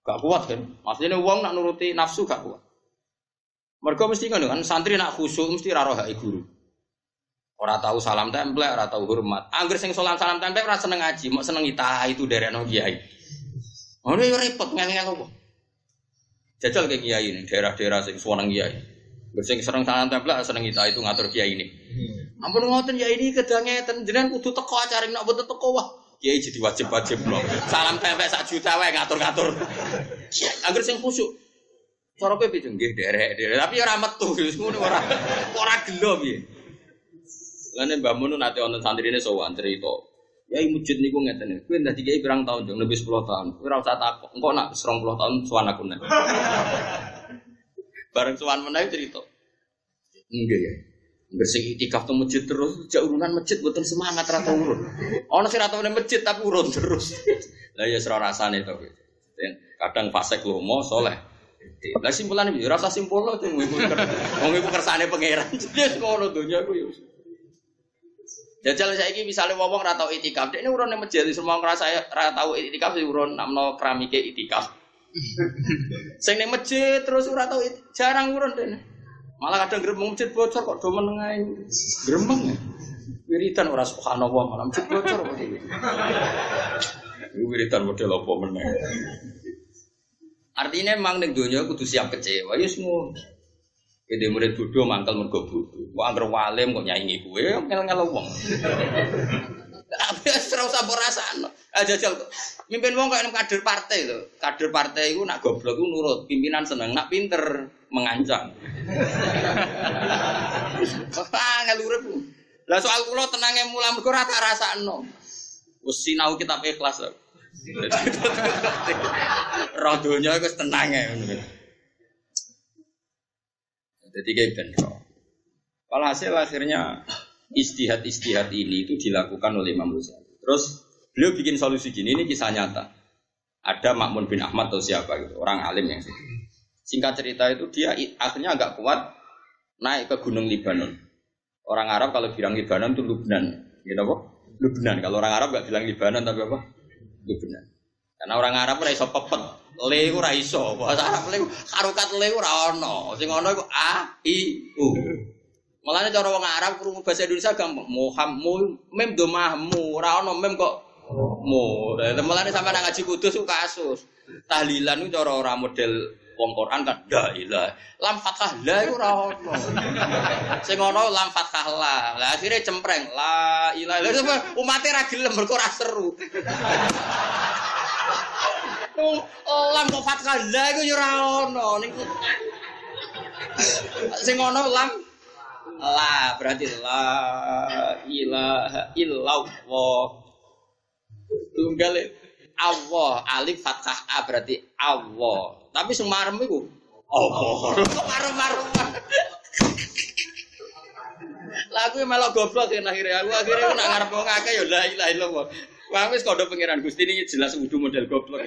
Gak kuat kan? Maksudnya uang nak nuruti nafsu gak kuat. Mereka mesti kan santri nak khusyuk mesti ra roh guru. Ora tahu salam tempel, ora tahu hormat. Angger sing salam tempel ora seneng ngaji, mau seneng ita itu derekno kiai. Ono yo repot ngel-ngel kok. Jajal ke kiai ini, daerah-daerah sing seneng kiai. Sing seneng salam tempel seneng ita itu ngatur kiai ini. Ampun ngoten ya ini kedangeten jenengan kudu teko acara nek mboten teko wah. Kiai jadi wajib-wajib lho. Salam tempel 1 juta wae ngatur-ngatur. Angger sing khusyuk. Cara kowe piye nggih derek. Tapi ora metu ngono ora gelo piye. Lane Mbah Mun nate wonten santrine sowan cerita. Ya masjid niku ngeten. Kowe dadi kiai pirang tahun jeng lebih 10 tahun. Kowe ora usah takok. Engko nak 20 tahun sowan aku nek. Bareng sowan meneh cerita. Nggih ya. Bersing itikaf teng masjid terus, jak urunan masjid mboten semangat ra tau urun. Ana sing ra tau nang masjid tapi urun terus. Lah ya ora rasane to kowe. Kadang fasik lomo saleh. Lah simpulane piye? Ora usah simpulno wong iku kersane pangeran. Wis ngono donya ku ya. Jajal saiki misale wong ora tau itikaf, dekne urun nang masjid semua ngrasa ora tau itikaf urun namno keramike itikaf. Sing nang masjid terus ora tau jarang urun dekne. Malah kadang gremeng masjid bocor kok do meneng ae. Gremeng. Wiridan ora subhanallah malah masjid bocor kok iki. Wiridan model apa meneh. Artinya memang ning donya kudu siap kecewa, ya ngono. Ide murid bodoh mangkel mergo bodoh. Kok anggere walim kok nyaingi kowe ngel-ngel wong. Tapi ora usah mbok rasakno. Jajal mimpin wong kok kader partai lho. Kader partai iku nak goblok iku nurut, pimpinan seneng, nak pinter mengancam. Ngel urip. Lah soal kula tenange mulah mergo ora tak rasakno. Wis sinau kitab ikhlas lho. Roh donya wis tenange ngono. Jadi kayak bentrok. Walhasil akhirnya istihad ini itu dilakukan oleh Imam Ghazali. Terus beliau bikin solusi gini, ini kisah nyata. Ada Ma'mun bin Ahmad atau siapa gitu, orang alim yang sih. Singkat cerita itu dia akhirnya agak kuat naik ke Gunung Libanon. Orang Arab kalau bilang Libanon itu Lubnan, gitu apa? Lubnan. Kalau orang Arab nggak bilang Libanon tapi apa? Lubnan. Karena orang Arab ora iso pepet, le ora iso. Bahasa Arab le harokat le ora ono. Sing ono iku a i u. Mulane cara wong Arab krungu bahasa Indonesia gampang. Muhammad mem domahmu ora ono mem kok mu. Mulane sampeyan ngaji kudus ku kasus. Tahlilan ku cara ora model wong Quran kan la ilaha. Lam fathah la iku ora ono. Sing ono lam fathah la. Lah akhire cempreng la ilaha. Umate ra gelem mergo ora seru. Lam kok fathah la iku ya ora ono niku. Sing ono lam la berarti la ilaha illallah. Tunggal Allah alif fathah a berarti Allah. Tapi sing marem iku apa? Marem-marem. Lah aku melok goblok yen akhire aku nak ngarep wong akeh ya la ilaha illallah. Wah wis kodho pangeran Gusti ini jelas wudu model goblok.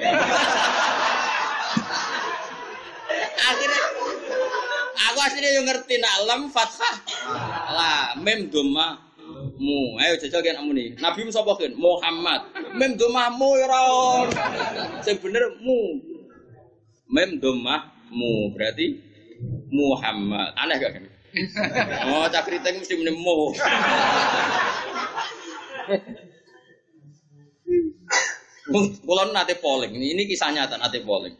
Akhirnya aku asline yo ngerti nak lam fathah la mem dhamma mu. Ayo jajal kan amune. Nabi sapa kan? Muhammad. Mem dhamma mu ora ono. Sing bener mu. Mem dhamma mu berarti Muhammad. Aneh gak kan? Oh, cak kriting mesti muni mu. Kulon nate polling, ini kisah nyata nate polling.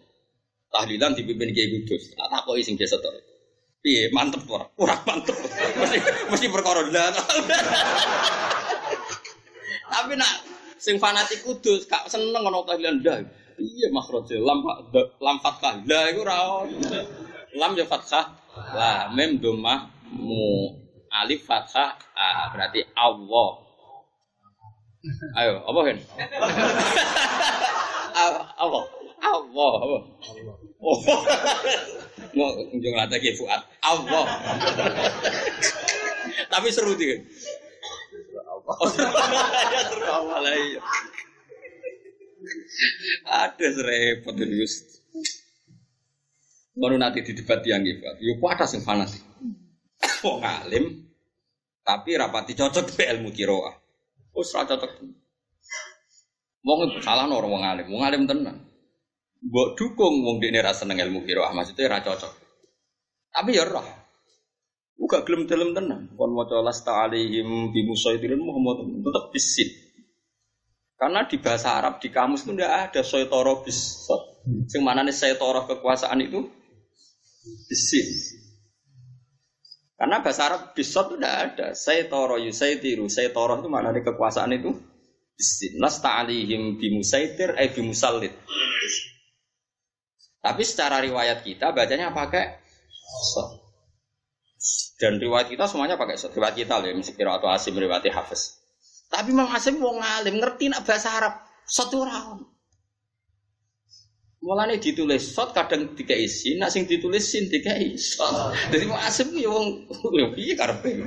Tahlilan dipimpin Kiai Kudus. Tak takoki sing biasa to. Piye mantep ora? Ora mantep. Mesti perkara ndak. Tapi nak sing fanatik Kudus gak seneng ana tahlilan ndak. Iya makhraje lam fathah la iku ora ono. Lam ya fathah la mim dhammah mu alif fathah a berarti Allah. Ayo, apa kan? Allah. Oh. Mau kunjung lagi Fuad. Allah. Tapi seru dia. Allah. Ya seru awal aja. Ada repot terus. Baru nanti di debat yang gitu. Yo kuat sing fanatik. Wong alim tapi rapati cocok be ilmu qiraah. Wis ra cocok. Wong salah ora wong alim tenan. Mbok dukung wong dekne ra seneng ilmu qiraah, maksudnya ra cocok. Tapi ya roh. Uga gelem-gelem tenan. Kon maca lasta alaihim bi musaidirin Muhammad tetep bisin. Karena di bahasa Arab di kamus itu ndak ada saytara bis. Sing manane saytara kekuasaan itu bisin. Karena bahasa Arab bisot itu tidak ada. Saytara yusaitiru. Saytara itu maknanya kekuasaan itu bisin. Lasta alihim bimusaitir bimusallid. Tapi secara riwayat kita bacanya pakai sot. Dan riwayat kita semuanya pakai sot. Riwayat kita loh, mesti kira atau Asim riwayat Hafiz. Tapi Imam Asim wong alim ngerti nak bahasa Arab sot ora. Mulane ditulis sot kadang dikai sin, nak sing ditulis sin dikai sot. Dadi Imam Asim yo wong piye karepe.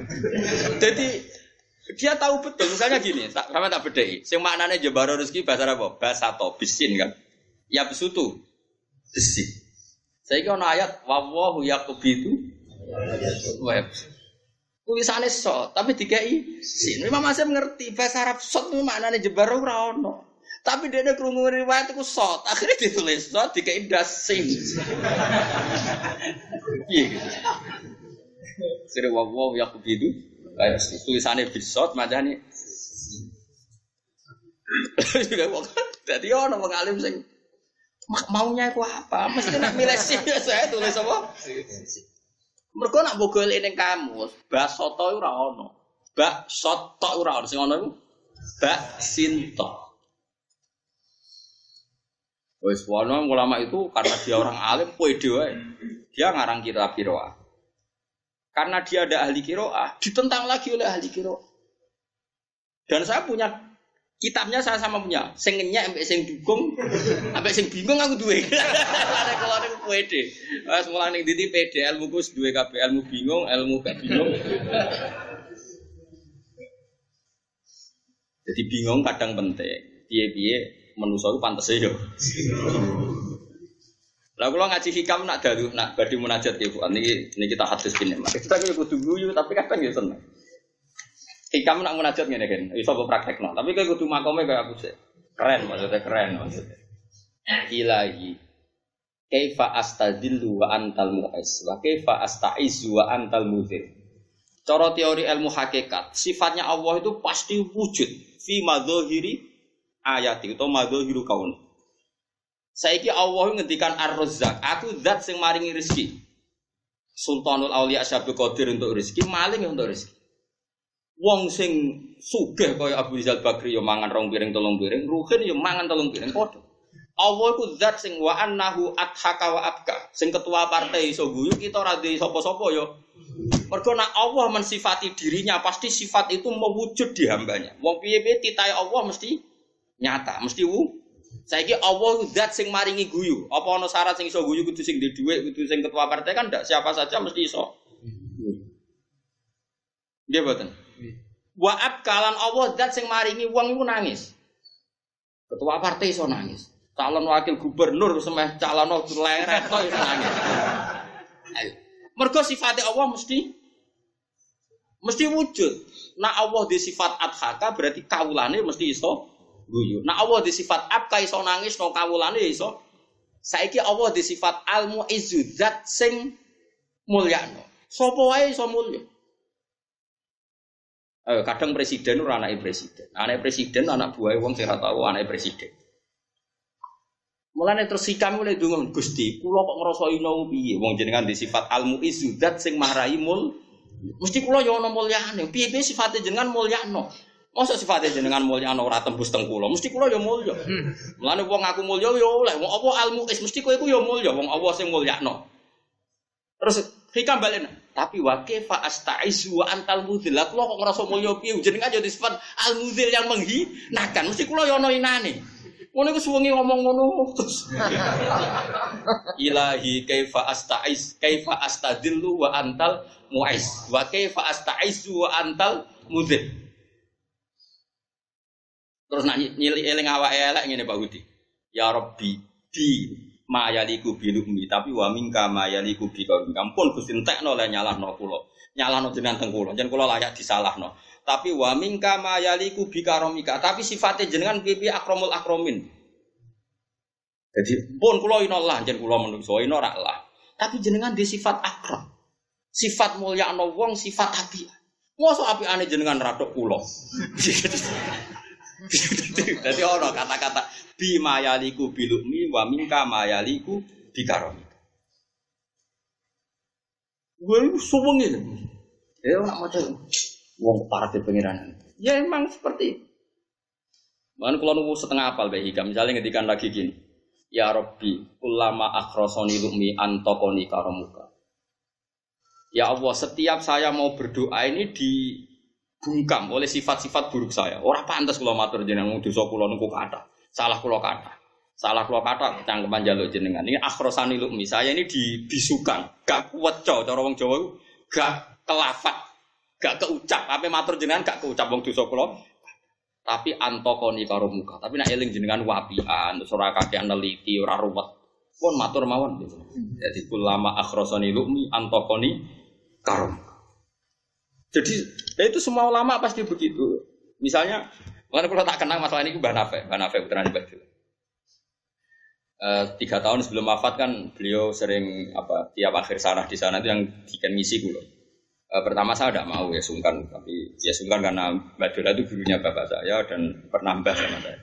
Dadi dia tahu betul misalnya gini, sama tak bedheki. Sing maknane jembaro rezeki bahasa Arab bahasa to bisin kan. Ya besutu. Bisin. Saiki ana ayat wallahu yaqubitu web. Tulisane sot tapi dikai sin. Imam Asim ngerti bahasa Arab sot maknane jembaro ora ono. Tapi dia ada kerungu riwayat itu sot, akhirnya ditulis sot dikai dasing. Iya gitu. Sire wawaw yaqubidu kayak tulisannya bisot macamnya. Juga wong. Dadi ono wong alim sing maunya aku apa? Mesti nak milih sih saya tulis apa? Mergo nak mbok golek ning kamus, bak soto ora ono. Bak soto ora ono sing ono iku bak sinto. Wes ulama itu karena dia orang alim pede wae. Dia ngarang kitab qiraah. Karena dia ada ahli qiraah, ditentang lagi oleh ahli qiraah. Dan saya punya kitabnya, saya sama punya. Sing ngenyek ambek sing dukung, ambek sing bingung aku duwe. Ada kalau ada pede. Wes mulane ndi pede ilmu ku duwe kabeh, ilmu bingung, ilmu gak bingung. Jadi bingung kadang penting. Piye-piye manusa ku pantese yo. Lah kula ngaji hikam nak dalu nak badhe munajat ya Bu. Niki kita hadis kene. Kita kudu guyu tapi kadang ya seneng. Hikam nak munajat ngene kan. Iso mbok praktekno. Tapi kowe kudu makome kaya aku sih. Keren maksudnya. Ilahi. Kaifa astadillu wa antal mu'is wa kaifa astaizu wa antal mudhir. Cara teori ilmu hakikat, sifatnya Allah itu pasti wujud fi madzahiri ayati atau madzhahiru kaun. Saiki Allah ngendikan Ar-Razzaq, aku zat sing maringi rezeki. Sultanul Auliya Syabul Qadir untuk rezeki, maling untuk rezeki. Wong sing sugih kaya Abu Rizal Bakri yo mangan 2 piring 3 piring, Ruhin yo mangan 3 piring padha. Allah iku zat sing wa annahu adhaka wa abka. Sing ketua partai iso guyu kita ora duwe sapa-sapa yo. Mergo nek Allah mensifati dirinya pasti sifat itu mewujud di hambanya. Wong piye-piye titahe Allah mesti nyata, mesti saiki Allah zat sing maringi guyu. Apa ana syarat sing iso guyu kudu sing duwe dhuwit, kudu sing ketua partai kan ndak siapa saja mesti iso. Nggih mboten. Wa abkalan Allah zat sing maringi wong iku nangis. Ketua partai iso nangis. Calon wakil gubernur semeh calon leret kok iso nangis. Ayo. Mergo sifate Allah mesti wujud. Nah Allah di sifat adhaka berarti kawulane mesti iso guyu. Nah Allah di sifat abka iso nangis no kawulane iso. Saiki Allah di sifat al-mu'izzu zat sing mulyano. Sapa wae iso mulya. Kadang presiden ora anake presiden. Anake presiden anak buahe wong sing ora tau anake presiden. Mulane terus sikam mulai ndonga Gusti, kula kok ngrasa ino piye wong jenengan di sifat al-mu'izzu zat sing marai mul. Mesti kula yo ana mulyane. Piye-piye sifate jenengan mulyano. Masa sifatnya jenengan mulyano ora tembus teng kula, mesti kula ya mulya. Mulane wong aku mulya ya oleh, wong apa al-mu'is mesti kowe iku ya mulya, wong Allah sing mulyakno. Terus hikam balen, tapi wa kaifa astaizu wa antal mudhil. Kula kok ngrasa mulya piye jenengan ya sifat al-mudhil yang menghinakan, mesti kula ya ana inane. Ngono iku suwengi ngomong ngono terus. Ilahi kaifa astadillu wa antal mu'is wa kaifa astaizu wa antal mudhil. Terus nak eling awake elek ngene Pak Budi. Ya Rabbi bi mayaliku bilumi tapi wa mingka mayaliku bi kaum. Ampun Gusti entekno le nyalahno kula. Nyalahno jenengan teng kula. Jen kula layak disalahno. Tapi wa mingka mayaliku bi karomika. Tapi sifate jenengan pipi akramul akramin. Jadi pun kula ina Allah jen kula menungso ina ora Allah. Tapi jenengan di sifat akram. Sifat mulyakno wong, sifat api. Mosok apikane jenengan radok kula. Jadi ono kata-kata bi mayaliku bilumi wa minka mayaliku bikaromika. Gue suwengi. Nak maca wong parate pengiran. Ya emang seperti itu. Bahkan kalau nunggu setengah apal bae hikam misalnya ngedikan lagi gini. Ya Rabbi, ulama akhrasoni lumi antokoni karomuka. Ya Allah, setiap saya mau berdoa ini dibungkam oleh sifat-sifat buruk saya. Ora pantes kula matur jenengan dosa kula niku kathah. Salah kula kathah cangkeman njaluk jenengan. Ini akhrasani lumi. Saya ini dibisukan, gak kuweco cara wong Jawa gak kelafat, gak keucap. Ape matur jenengan gak keucap wong dosa kula. Tapi antokoni karo muka. Tapi nek eling jenengan wapian, terus ora kakean neliti, ora ruwet. Pun matur mawon gitu. Jadi ulama akhrasani lumi antokoni karo muka. Jadi itu semua ulama pasti begitu. Misalnya, kalau tak kenal masalah ini Mbah Nafe putrane Mbah Dul. 3 tahun sebelum wafat kan beliau sering tiap akhir sarah di sana itu yang bikin ngisi kula. Pertama saya tidak mau ya sungkan, tapi ya sungkan karena Mbak Dola itu gurunya bapak saya dan pernah mbah sama saya.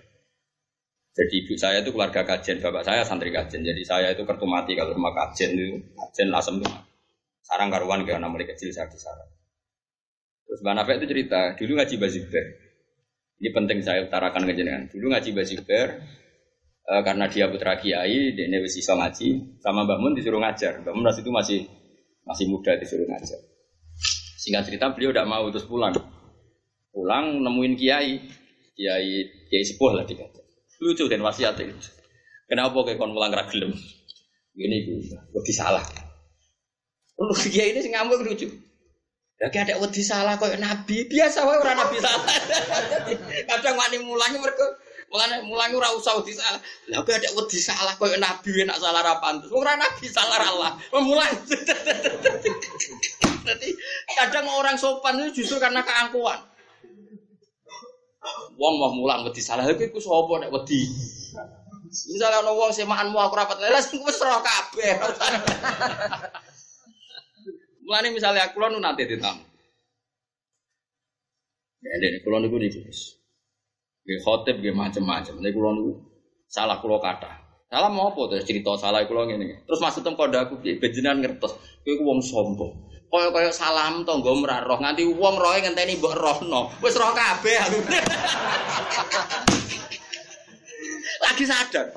Jadi ibu saya itu keluarga kajen, bapak saya santri kajen. Jadi saya itu kertu mati kalau rumah kajen itu, kajen lasem itu. Sarang karuan kayak anak mulai kecil saya di sarang. Terus Mbak Nafek itu cerita, dulu ngaji Baziber. Ini penting saya utarakan ke jenengan. Dulu ngaji Baziber, karena dia putra kiai, dia wis iso ngaji, sama Mbak Mun disuruh ngajar. Mbak Mun waktu itu masih muda disuruh ngajar. Singkat cerita beliau tidak mau terus pulang. Pulang nemuin kiai sepuh lah dikata. Lucu dan wasiat ini. Kenapa kayak kon pulang ragilem? Ini lebih salah. Lu kiai ini ngamuk lucu. Lagi ada wedi salah koyo nabi, biasa wae ora nabi salah. Kadang wani mulangi mergo mulangi ora usah wedi salah. Lah kok ada wedi salah koyo nabi enak salah ra pantes. Ora nabi salah Allah. Memulang. Jadi kadang orang sopan itu justru karena keangkuhan. Wong mau mulang wedi salah iku sapa nek wedi. Misalnya ana wong semaanmu aku rapat lelas wis ora kabeh. Mulane misalnya aku nu nate ditamu. Ya nek kula niku niki wis. Nggih khotib nggih macam-macam. Nek kula niku salah kula kathah. Salah mau apa terus cerita salah kula ngene. Terus maksudem kondaku piye benjenan ngertos. Kowe ku wong sombong. Kaya salam tangga ora roh nganti wong roe ngenteni mbok rohno. Wis roh kabeh aku. Lagi sadar.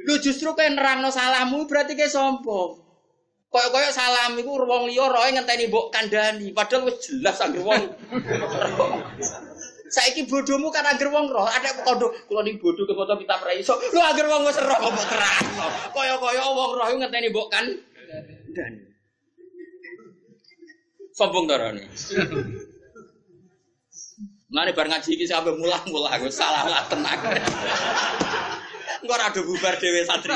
Lu justru kowe nerangno salahmu berarti kowe sombong. Kaya salam iku wong liya roe ngenteni mbok kandhani, padahal wis jelas anggere wong. Saiki bodohmu kan anggere wong roh, ada kondo kula ni bodoh ke foto kitab ra iso. Lho anggere wong wis roh mbok kerasno. Kaya wong roh iku ngenteni mbok kandhani. Sombong darane. Mane bar ngaji iki sampe mulah-mulah wis salah tenang. Engko ora do bubar dhewe santri.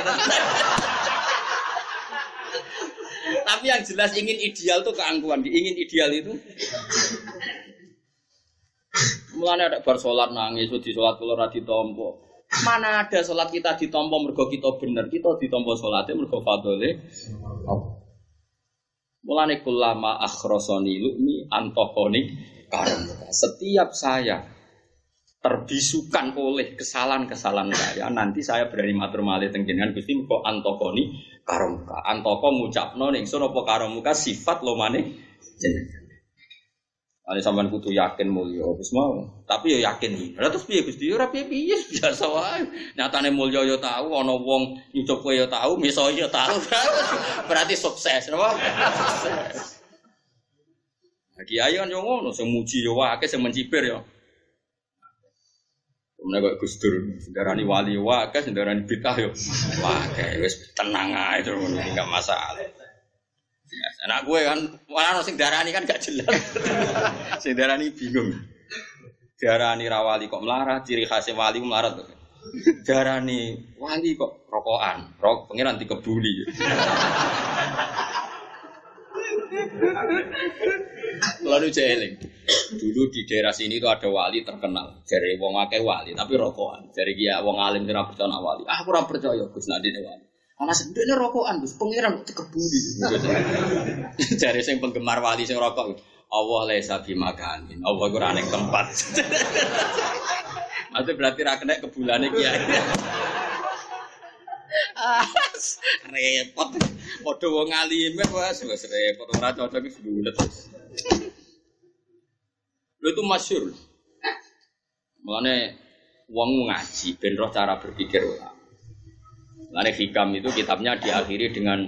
Tapi yang jelas ingin ideal itu keangkuhan. Ingin ideal itu mulane ada bar salat nangis, di salat kula ora ditampa. Mana ada salat kita ditampa mergo kita bener, kita ditampa salate mergo fadhole. Mulane kullama akhrasani lu'mi antaqani karam. Setiap saya terbisukan oleh kesalahan-kesalahan saya, nanti saya berani matur malih teng jenengan Gusti kok antaqani karamka. Antaka ngucapno ning sun apa karamka sifat lomane jenengan. Ane sampean kudu yakin mulya wis mau. Tapi ya yakin iki. Lah terus piye Gusti? Ora piye-piye biasa wae. Nyatane mulya ya tahu, ana wong nyucup kowe ya tahu, miso ya tahu. Berarti sukses, napa? Kiai kan yo ngono, sing muji yo akeh, sing mencibir yo. Kemudian kok Gus Dur, sendarani wali akeh, sendarani bid'ah yo. Akeh wis tenang ae terus enggak masalah. Anak gue kan, malah sing darani kan gak jelas. Sing darani bingung. Darani rawali kok melarat, ciri khasnya wali melarat. Darani wali kok rokokan, pengiran dikebuli. Lalu jeeling. Dulu di daerah sini itu ada wali terkenal. Dari wong akeh wali, tapi rokokan. Dari dia wong alim sing ora percaya wali. Aku ora percaya Gus Nadine wali. Ana sedene rokokan Gus, pengiran dikebuli. Jare sing penggemar wali sing rokok. Allah laisa bimakanin. Allah ora ning tempat. Maksud berarti ra kena kebulane kiai. Repot. Padha wong alime wis repot ora cocok wis bulet. Lha itu masyhur. Mulane wong ngaji ben roh cara berpikir ulama. Mulane hikam itu kitabnya diakhiri dengan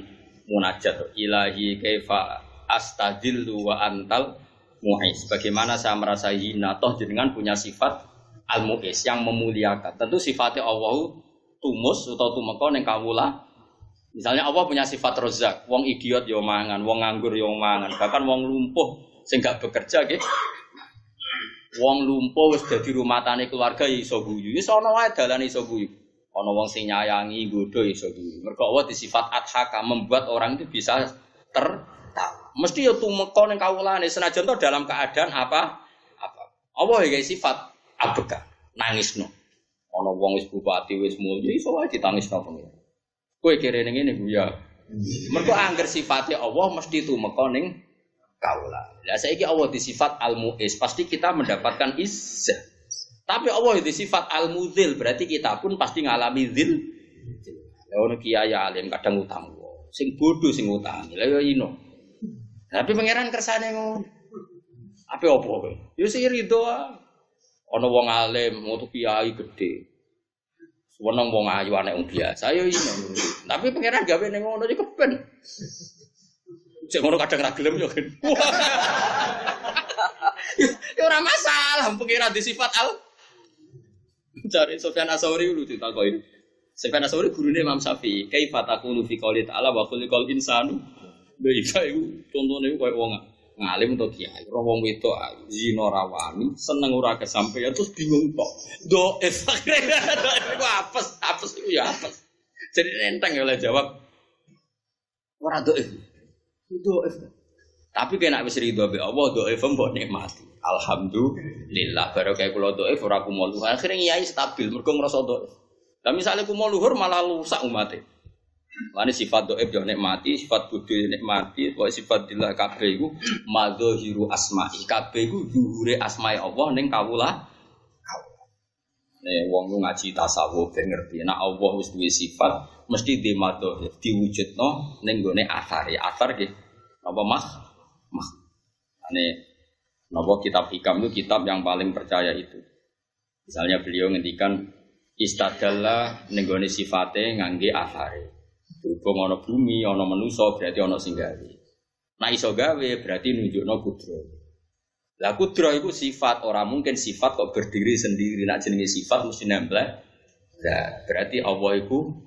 munajat. Ilahi kaifa astadillu wa antal mu'is. Bagaimana saya merasa hina toh jenengan punya sifat al-mu'is yang memuliakan. Tentu sifatnya Allah tumus atau tumeka ning kawula. Misalnya Allah punya sifat rozak, wong idiot yo mangan, wong nganggur yo mangan, bahkan wong lumpuh sing gak bekerja nggih. Wong lumpuh wis dadi rumah tani keluarga iso guyu. Wis ana wae dalane iso guyu. Ana wong sing nyayangi nggodho iso guyu. Mergo Allah disifat adhaka membuat orang itu bisa tertawa. Mesti yo tumeka ning kawulane senajan to dalam keadaan apa. Allah iki sifat abeka, nangisno. Ana wong wis bupati wis mulya iso wae ditangisno pengen. Kowe kira ning ngene ya. Mergo angger sifate Allah mesti tumeka ning kaula. Lah saiki Allah disifat al-mu'is, pasti kita mendapatkan izzah. Tapi Allah disifat al-mudzil, berarti kita pun pasti ngalami dzil. Lah ono kiai alim kadang utang. Sing bodoh sing utang. Lah yo ino. Tapi pangeran kersane ngono. Apa opo kowe? Ya sing rido ah. Ana wong alim, metu kiai gedhe. Seneng wong ayu anek wong biasa ya ino. Tapi pangeran gawe ning ngono iki keben. Cek ngono kadang ra gelem yo kan. Ya ora masalah pangeran di sifat al. Cari Sufyan Ats-Tsauri dulu ditakoki. Sufyan Ats-Tsauri gurune Imam Syafi'i, kaifa taqulu fi qouli ta'ala wa khuliqal insanu. Lha iku contone koyo wong ngalim to kiai, ora wong wedok zina rawani, seneng ora kesampeyan terus bingung kok. Doef iku apes iku ya apes. Jadi enteng ya oleh jawab. Ora doef. Doef. Tapi kena wis ridho be Allah doef mbok nikmati. Alhamdulillah baru kayak kula doef ora kumo luhur. Akhire kiai stabil mergo ngrasa doef. Lah misale kumo luhur malah rusak umate. Lane sifat doib yo nikmati, sifat bodho nikmati, pokoke sifat dillah kabeh iku madzahiru asma'i. Kabeh iku dhuwure asma'i Allah ning kawula. Nek wong ngaji tasawuf ben ngerti nek Allah wis duwe sifat mesti di madhahir diwujudno ning gone asare. Asar nggih apa mas? Ane napa kitab hikam itu kitab yang paling percaya itu. Misalnya beliau ngendikan istadalla ning gone sifate ngangge asare. Berhubung ana bumi, ana manusa berarti ana sing gawe. Nah iso gawe berarti nunjukno kudra. Lah kudra iku sifat, ora mungkin sifat kok berdiri sendiri. Nek jenenge sifat mesti nempel. Nah, berarti Allah iku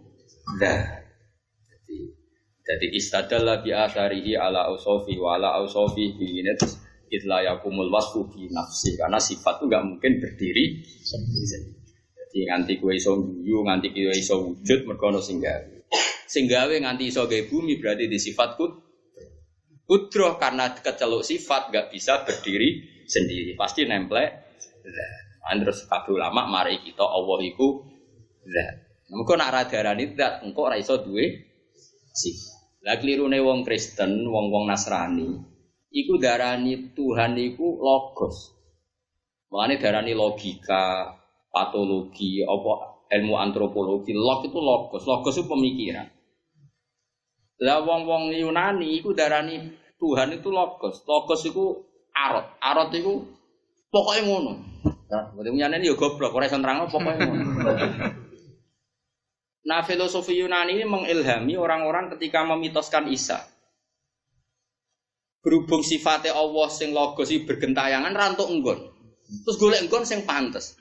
jadi istadalla bi atharihi ala ausofi wa ala ausofi bi nafs idla yakumul wasfu bi nafsi karena sifat itu enggak mungkin berdiri sendiri. Jadi nganti kowe iso guyu, nganti kowe iso wujud mergo ana sing gawe. Sing gawe nganti iso gawe bumi berarti di sifat kudroh karena keceluk sifat enggak bisa berdiri sendiri. Pasti nemplek. Terus kabeh ulama mari kita Allah iku zat. Mengko nek ra diarani zat, engko ora iso duwe sifat. Lah klirune wong Kristen, wong-wong Nasrani, iku darani Tuhan iku logos. Mulane darani logika, patologi, apa ilmu antropologi, log itu logos. Logos itu pemikiran. Lah wong-wong Yunani iku darani Tuhan itu logos. Logos iku arot. Arot iku pokoke ngono. Nah, nyane yo goblok, ora iso nerangno pokoke ngono. Nah, filosofi Yunani ini mengilhami orang-orang ketika memitoskan Isa. Berhubung sifatnya Allah sing logos iki bergentayangan rantuk enggon. Terus golek enggon sing pantes.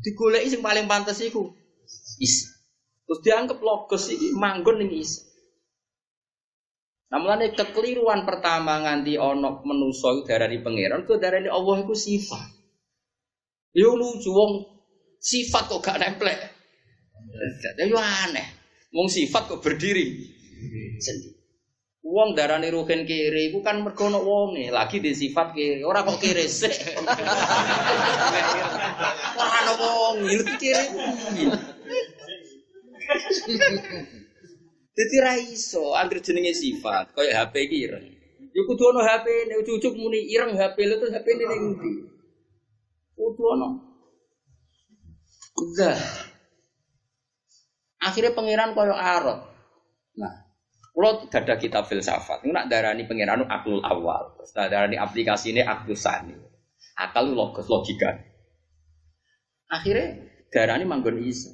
Digoleki sing paling pantes iku Isa. Terus dianggap logos iki manggon ning Isa. Nah, mulane kekeliruan pertama nganti ana manusa iku darani pangeran, ku darani Allah iku sifat. Yo lucu wong sifat kok gak nemplek. Yo aneh. Wong sifat kok berdiri sendiri. Wong darane ruhen kere iku kan mergo ana wonge, lagi di sifat kere. Ora kok kere sik. Ora ana wong iki kere. Dadi ra iso anggere jenenge sifat, kaya HP iki ireng. Ya kudu ana HP, nek cucuk muni ireng HP lho terus HP ning ndi? Kudu ana. Udah. Akhirnya pangeran kaya arot. Nah, kalau ada kitab filsafat, itu nak darani pangeran itu aklul awal, terus darani aplikasi ini aklul sani, akal logos logika. Akhirnya darani manggon Isa.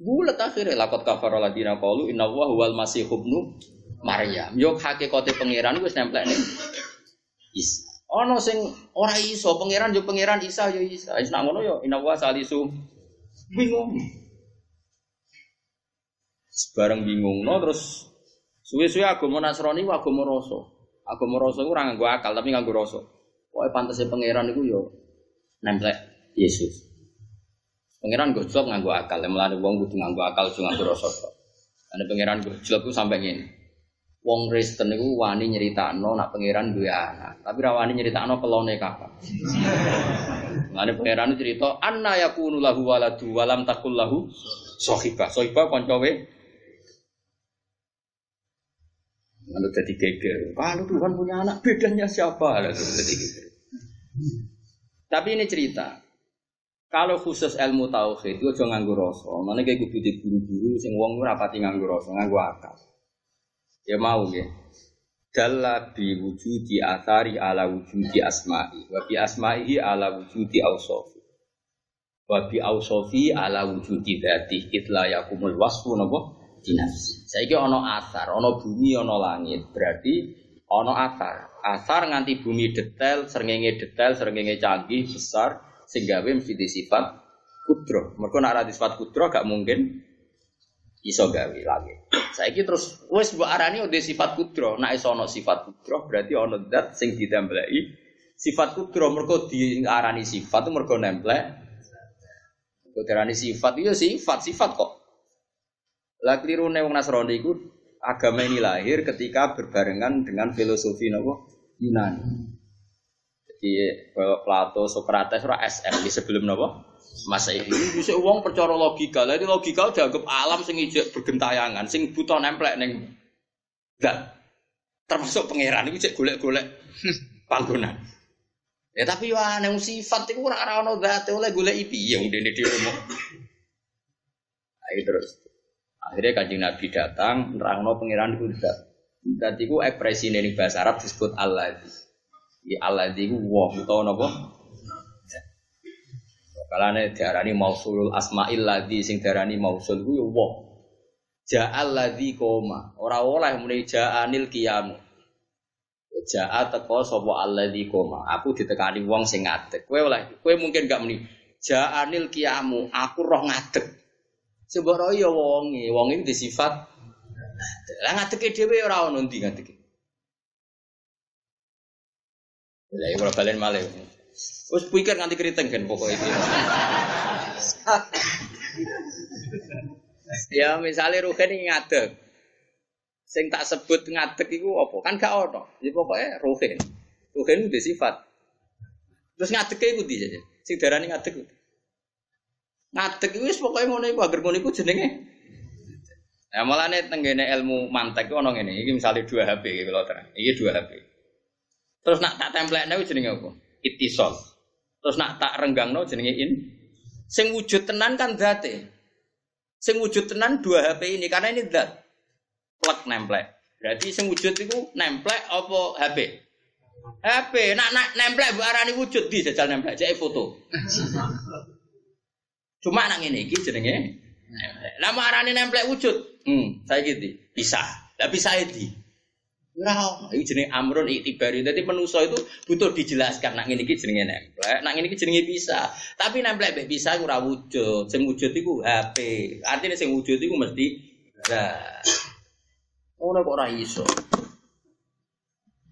Bulat akhirnya lakot kafar ladina qalu inna huwal masih ibnu Maryam. Yo hakikate pangeran wis nemplek ning Isa. Ono sing ora iso pangeran yo pangeran Isa yo Isa. Wis nak ngono yo inna wa salisu bingung. Sebarang bingung no terus suwe-suwe agama Nasrani ku agama rasa. Agama rasa ku ora nganggo akal tapi nganggo rasa. Pokoke pantese pangeran iku yo nemplek Yesus. Pangeran gojlok nganggo akal, mulane wong kudu nganggo akal aja nganggo rasa. Ane pangeran gojlok ku sampe ngene. Wong Kristen niku wani nyeritakno nak pangeran duwe anak, tapi ra wani nyeritakno kelone kapan. Mulane pangeran cerita anna yakunu lahu waladu wa lam takul lahu sahibah. Sahibah kancawe. Lalu jadi geger. Kalau Tuhan punya anak, bedanya siapa? Lalu jadi geger. Tapi ini cerita. Kalau khusus ilmu tauhid itu aja nganggo rasa. Mane kayak kudu di guru-guru sing wong ora pati nganggo rasa, nganggo akal. Ya mau nggih. dalla bi wujudi athari ala wujudi asma'i wa bi asma'ihi ala wujudi awsafi wa bi awsafi ala wujudi dzati itla yakumul wasfu napa dinafsi. Saiki ana asar, ana bumi, ana langit. Berarti ana asar nganti bumi detail, srengenge canggih, besar sing gawe mesti sifat kudro. Mergo nek ora sifat kudro gak mungkin iso gawe langit. Saiki terus wis mbok arani udah sifat kudro. Nek iso ana sifat kudro berarti ana zat sing ditembelai sifat kudro. Mergo diarani sifat itu mergo nemplek. Kok diarani sifat itu sifat kok. Lah klirune wong Nasrani iku agama ini lahir ketika berbarengan dengan filosofi napa Yunani. Jadi Plato, Sokrates ora SM di sebelum napa Masehi. Bisa wong percaya logika. Lah logika dianggap alam sing ijek bergentayangan, sing buta nemplek ning zat. Termasuk pangeran iku cek golek-golek panggonan. Ya tapi yo ana sifat iku ora ana zat oleh golek piye wong dene dhewe mok. Ayo terus. Akhirnya Kanjeng Nabi datang nerangno pangeran iku zat. Zat iku ekspresine ning bahasa Arab disebut Alladzi. Ya Alladzi iku wong utawa napa? Kalane diarani mausulul asma'il ladzi sing diarani mausul ku yo wong. Ja'al ladzi koma. Ora oleh muni ja'anil qiyamu. Ja'a teko sapa alladzi koma. Aku ditekani wong sing ngadeg. Kowe oleh, kowe mungkin gak muni ja'anil qiyamu, aku roh ngadeg. Sebab ya wonge di sifat. Lah ngadege dhewe ora ono ndi ngadege. Lah iki ora balen malih. Wes pikir nganti keriting kan pokoknya itu. Ya misalnya Ruhen ini ngadeg. Sing tak sebut ngadeg itu apa? Kan gak ono. Ya pokoknya Ruhen. Ruhen itu sifat. Terus ngadegnya itu dia. Sing darani ngadeg itu. Ngadeg itu pokoknya ngono iku agar ngono iku jenenge. Nah malane tenggene ilmu mantek ku ono ngene. Iki misale 2 HP iki kalau terang. Iki 2 HP. Terus nak tak templekne ku jenenge apa? Ittisal. Terus nak tak renggangno jenenge in. Sing wujud tenan kan zate. Sing wujud tenan 2 HP ini karena ini zat. Plek nemplek. Berarti sing wujud iku nemplek apa HP? HP. Nak nemplek mbok arani wujud di jajal nemplek jek foto. Cuma nang ngene iki jenenge nemplek. Lah arane nemplek wujud. Saiki iki pisah. Lah pisah iki. Ora, iki jenenge amrun iktibari. Dadi manusa itu butuh dijelaskan nak ngene iki jenenge nemplek, nak ngene iki jenenge pisah. Tapi nemplek mek pisah ora wujud. Sing wujud iku HP. Artine sing wujud iku mesti ora kok ora iso.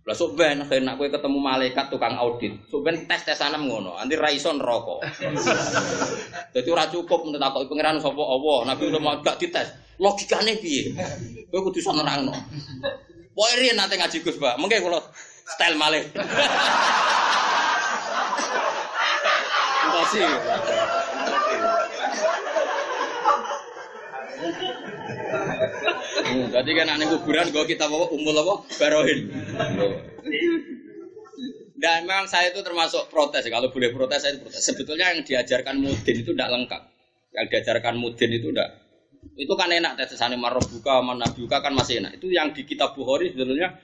Lah sok ben nek kowe ketemu malaikat tukang audit, sok ben tes-tesanem ngono, anti ra iso neraka. Dadi ora cukup mentakoki pangeran sapa Allah, Nabi udah gak dites. Logikane piye? Kowe kudu iso nerangno. Pokoke riyen nate ngaji Gus, Pak. Mengke kula style malih. Masih. Jadi kan nek kuburan go kita bawa umul apa? Barohin. Dan memang saya itu termasuk protes. Kalau boleh protes saya protes. Sebetulnya yang diajarkan mudin itu tidak lengkap. Yang diajarkan mudin itu tidak. Itu kan enak tesane marbuka manabuka kan masih enak. Itu yang di kitab Bukhari sebetulnya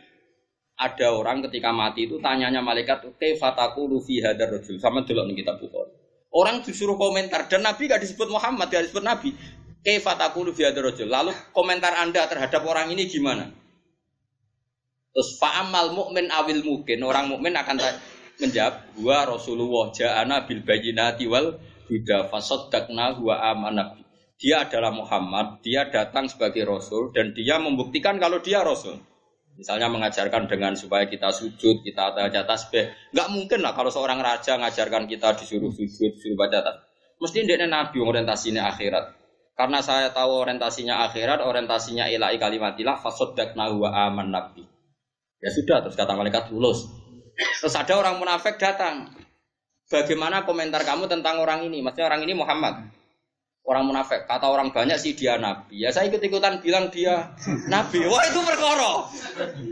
ada orang ketika mati itu tanyanya malaikat kaifa taqulu fi hadzal rajul sama delok ning kitab Bukhari. Orang disuruh komentar dan Nabi enggak disebut Muhammad, dia disebut Nabi. Kaifa taqulu fi hadzal rajul. Lalu komentar Anda terhadap orang ini gimana? Terus fa'amal mukmin awil mungkin orang mukmin akan menjawab wa Rasulullah ja'ana bil bayyinati wal huda fasaddaqna wa amanna. Dia adalah Muhammad, dia datang sebagai Rasul dan dia membuktikan kalau dia Rasul. Misalnya mengajarkan dengan supaya kita sujud, kita baca tasbih. Enggak mungkin lah kalau seorang raja ngajarkan kita disuruh sujud, disuruh baca tasbih. Mesti ndekne nabi orientasinya akhirat. Karena saya tahu orientasinya akhirat, orientasinya ilahi kalimatillah fasaddaqna wa amanna. Ya sudah, terus kata malaikat lulus. Terus ada orang munafik datang. Bagaimana komentar kamu tentang orang ini? Maksudnya orang ini Muhammad. Orang munafik, kata orang banyak sih dia nabi. Ya saya ikut-ikutan bilang dia nabi. Wah itu perkara.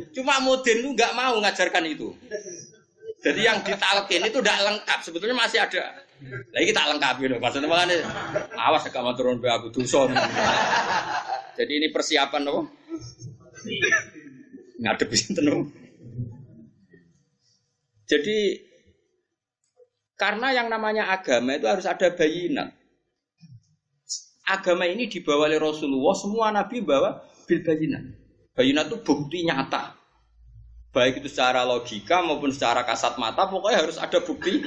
Cuma Mudin itu nggak mau ngajarkan itu. Jadi yang ditalkin itu tidak lengkap. Sebetulnya masih ada. Lagi tak lengkap gitu. Maksudnya makanya awas agak maturun be aku dosa. Jadi ini persiapan apa? ngadep sinten. Jadi karena yang namanya agama itu harus ada bayinat. Agama ini dibawa oleh Rasulullah, semua nabi bawa bil bayinat. Bayinat itu bukti nyata. Baik itu secara logika maupun secara kasat mata, pokoknya harus ada bukti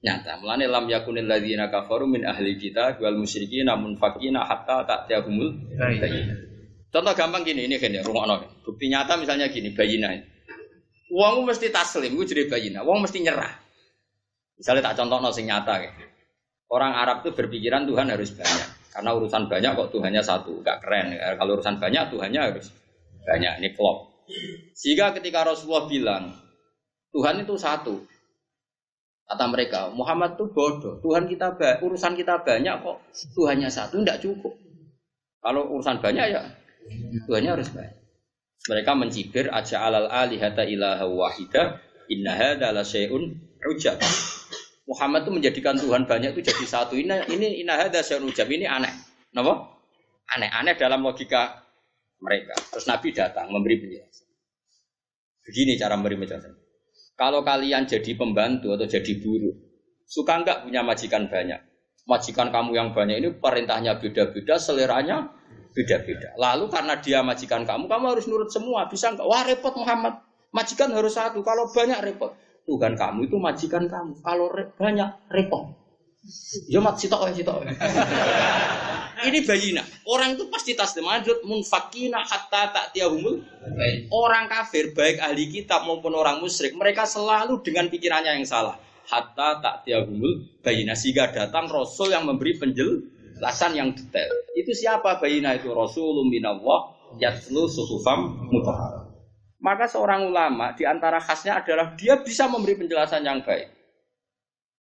nyata. Mulane lam yakunil ladzina kafaru min ahli kitab wal musyrikin munfaqina hatta ta'tiyahumul bayinah. Contoh gampang gini, ini kan ya, rungokno. Bukti nyata misalnya gini, bayinah. Wong mesti taslim, gue jadi bayinah. Wong mesti nyerah. Misalnya tak contohno sing nyata kayak. Orang Arab itu berpikiran Tuhan harus banyak. Karena urusan banyak kok Tuhannya satu, gak keren. Kalau urusan banyak Tuhannya harus banyak. Ini klop. Sehingga ketika Rasulullah bilang Tuhan itu satu, kata mereka Muhammad itu bodoh. Tuhan kita urusan kita banyak kok Tuhannya satu, tidak cukup. Kalau urusan banyak ya Tuhannya harus banyak. Mereka mencibir aja alal alihata ilaha wahida inna hadza la syai'un ujab. Muhammad itu menjadikan Tuhan banyak itu jadi satu. Ini inna hadza syai'un ujab, ini aneh. Napa? Aneh dalam logika mereka. Terus Nabi datang memberi penjelasan. Begini cara memberi penjelasan. Kalau kalian jadi pembantu atau jadi buruh, suka enggak punya majikan banyak? Majikan kamu yang banyak ini perintahnya beda-beda, seleranya beda-beda. Lalu karena dia majikan kamu harus nurut semua. Bisa enggak? Wah repot Muhammad. Majikan harus satu. Kalau banyak repot. Tuhan kamu itu majikan kamu. Kalau banyak repot. Ya mat sitok. Ini bayina. Orang itu pasti taslim. Lanjut munfakina hatta ta'tiyahumul. Orang kafir baik ahli kitab maupun orang musyrik, mereka selalu dengan pikirannya yang salah. Hatta ta'tiyahumul bayina, sehingga datang rasul yang memberi penjelasan yang detail. Itu siapa bayina itu? Rasulun minallah yatlu suhufam mutahharah. Maka seorang ulama di antara khasnya adalah dia bisa memberi penjelasan yang baik.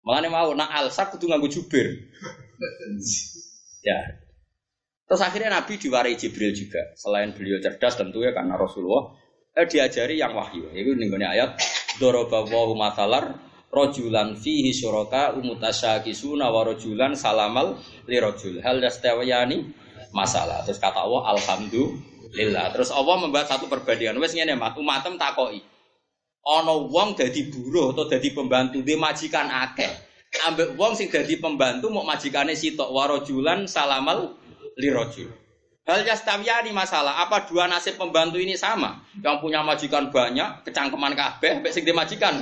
Makanya mau nak alsa kudu nganggo jubir. Ya. Terus akhirnya Nabi diwarai Jibril juga. Selain beliau cerdas tentunya karena Rasulullah diajari yang wahyu. Itu ning ayat daraballahu mathalar rajulan fihi syuraka umutasyakisuna wa rajulan salamal li rajul. Hal yastawiyani masalah. Terus kata Allah alhamdulillah. Terus Allah membuat satu perbandingan. Wes ngene mat umatem takoki. Ana wong dadi buruh atau dadi pembantu dhe majikan akeh. Ambek wong sing dadi pembantu mau majikane sitok wa rajulan salamal li rajul. Hal yastawiyani masalah. Apa dua nasib pembantu ini sama? Yang punya majikan banyak, kecangkeman kabeh, ambek sing dhe majikan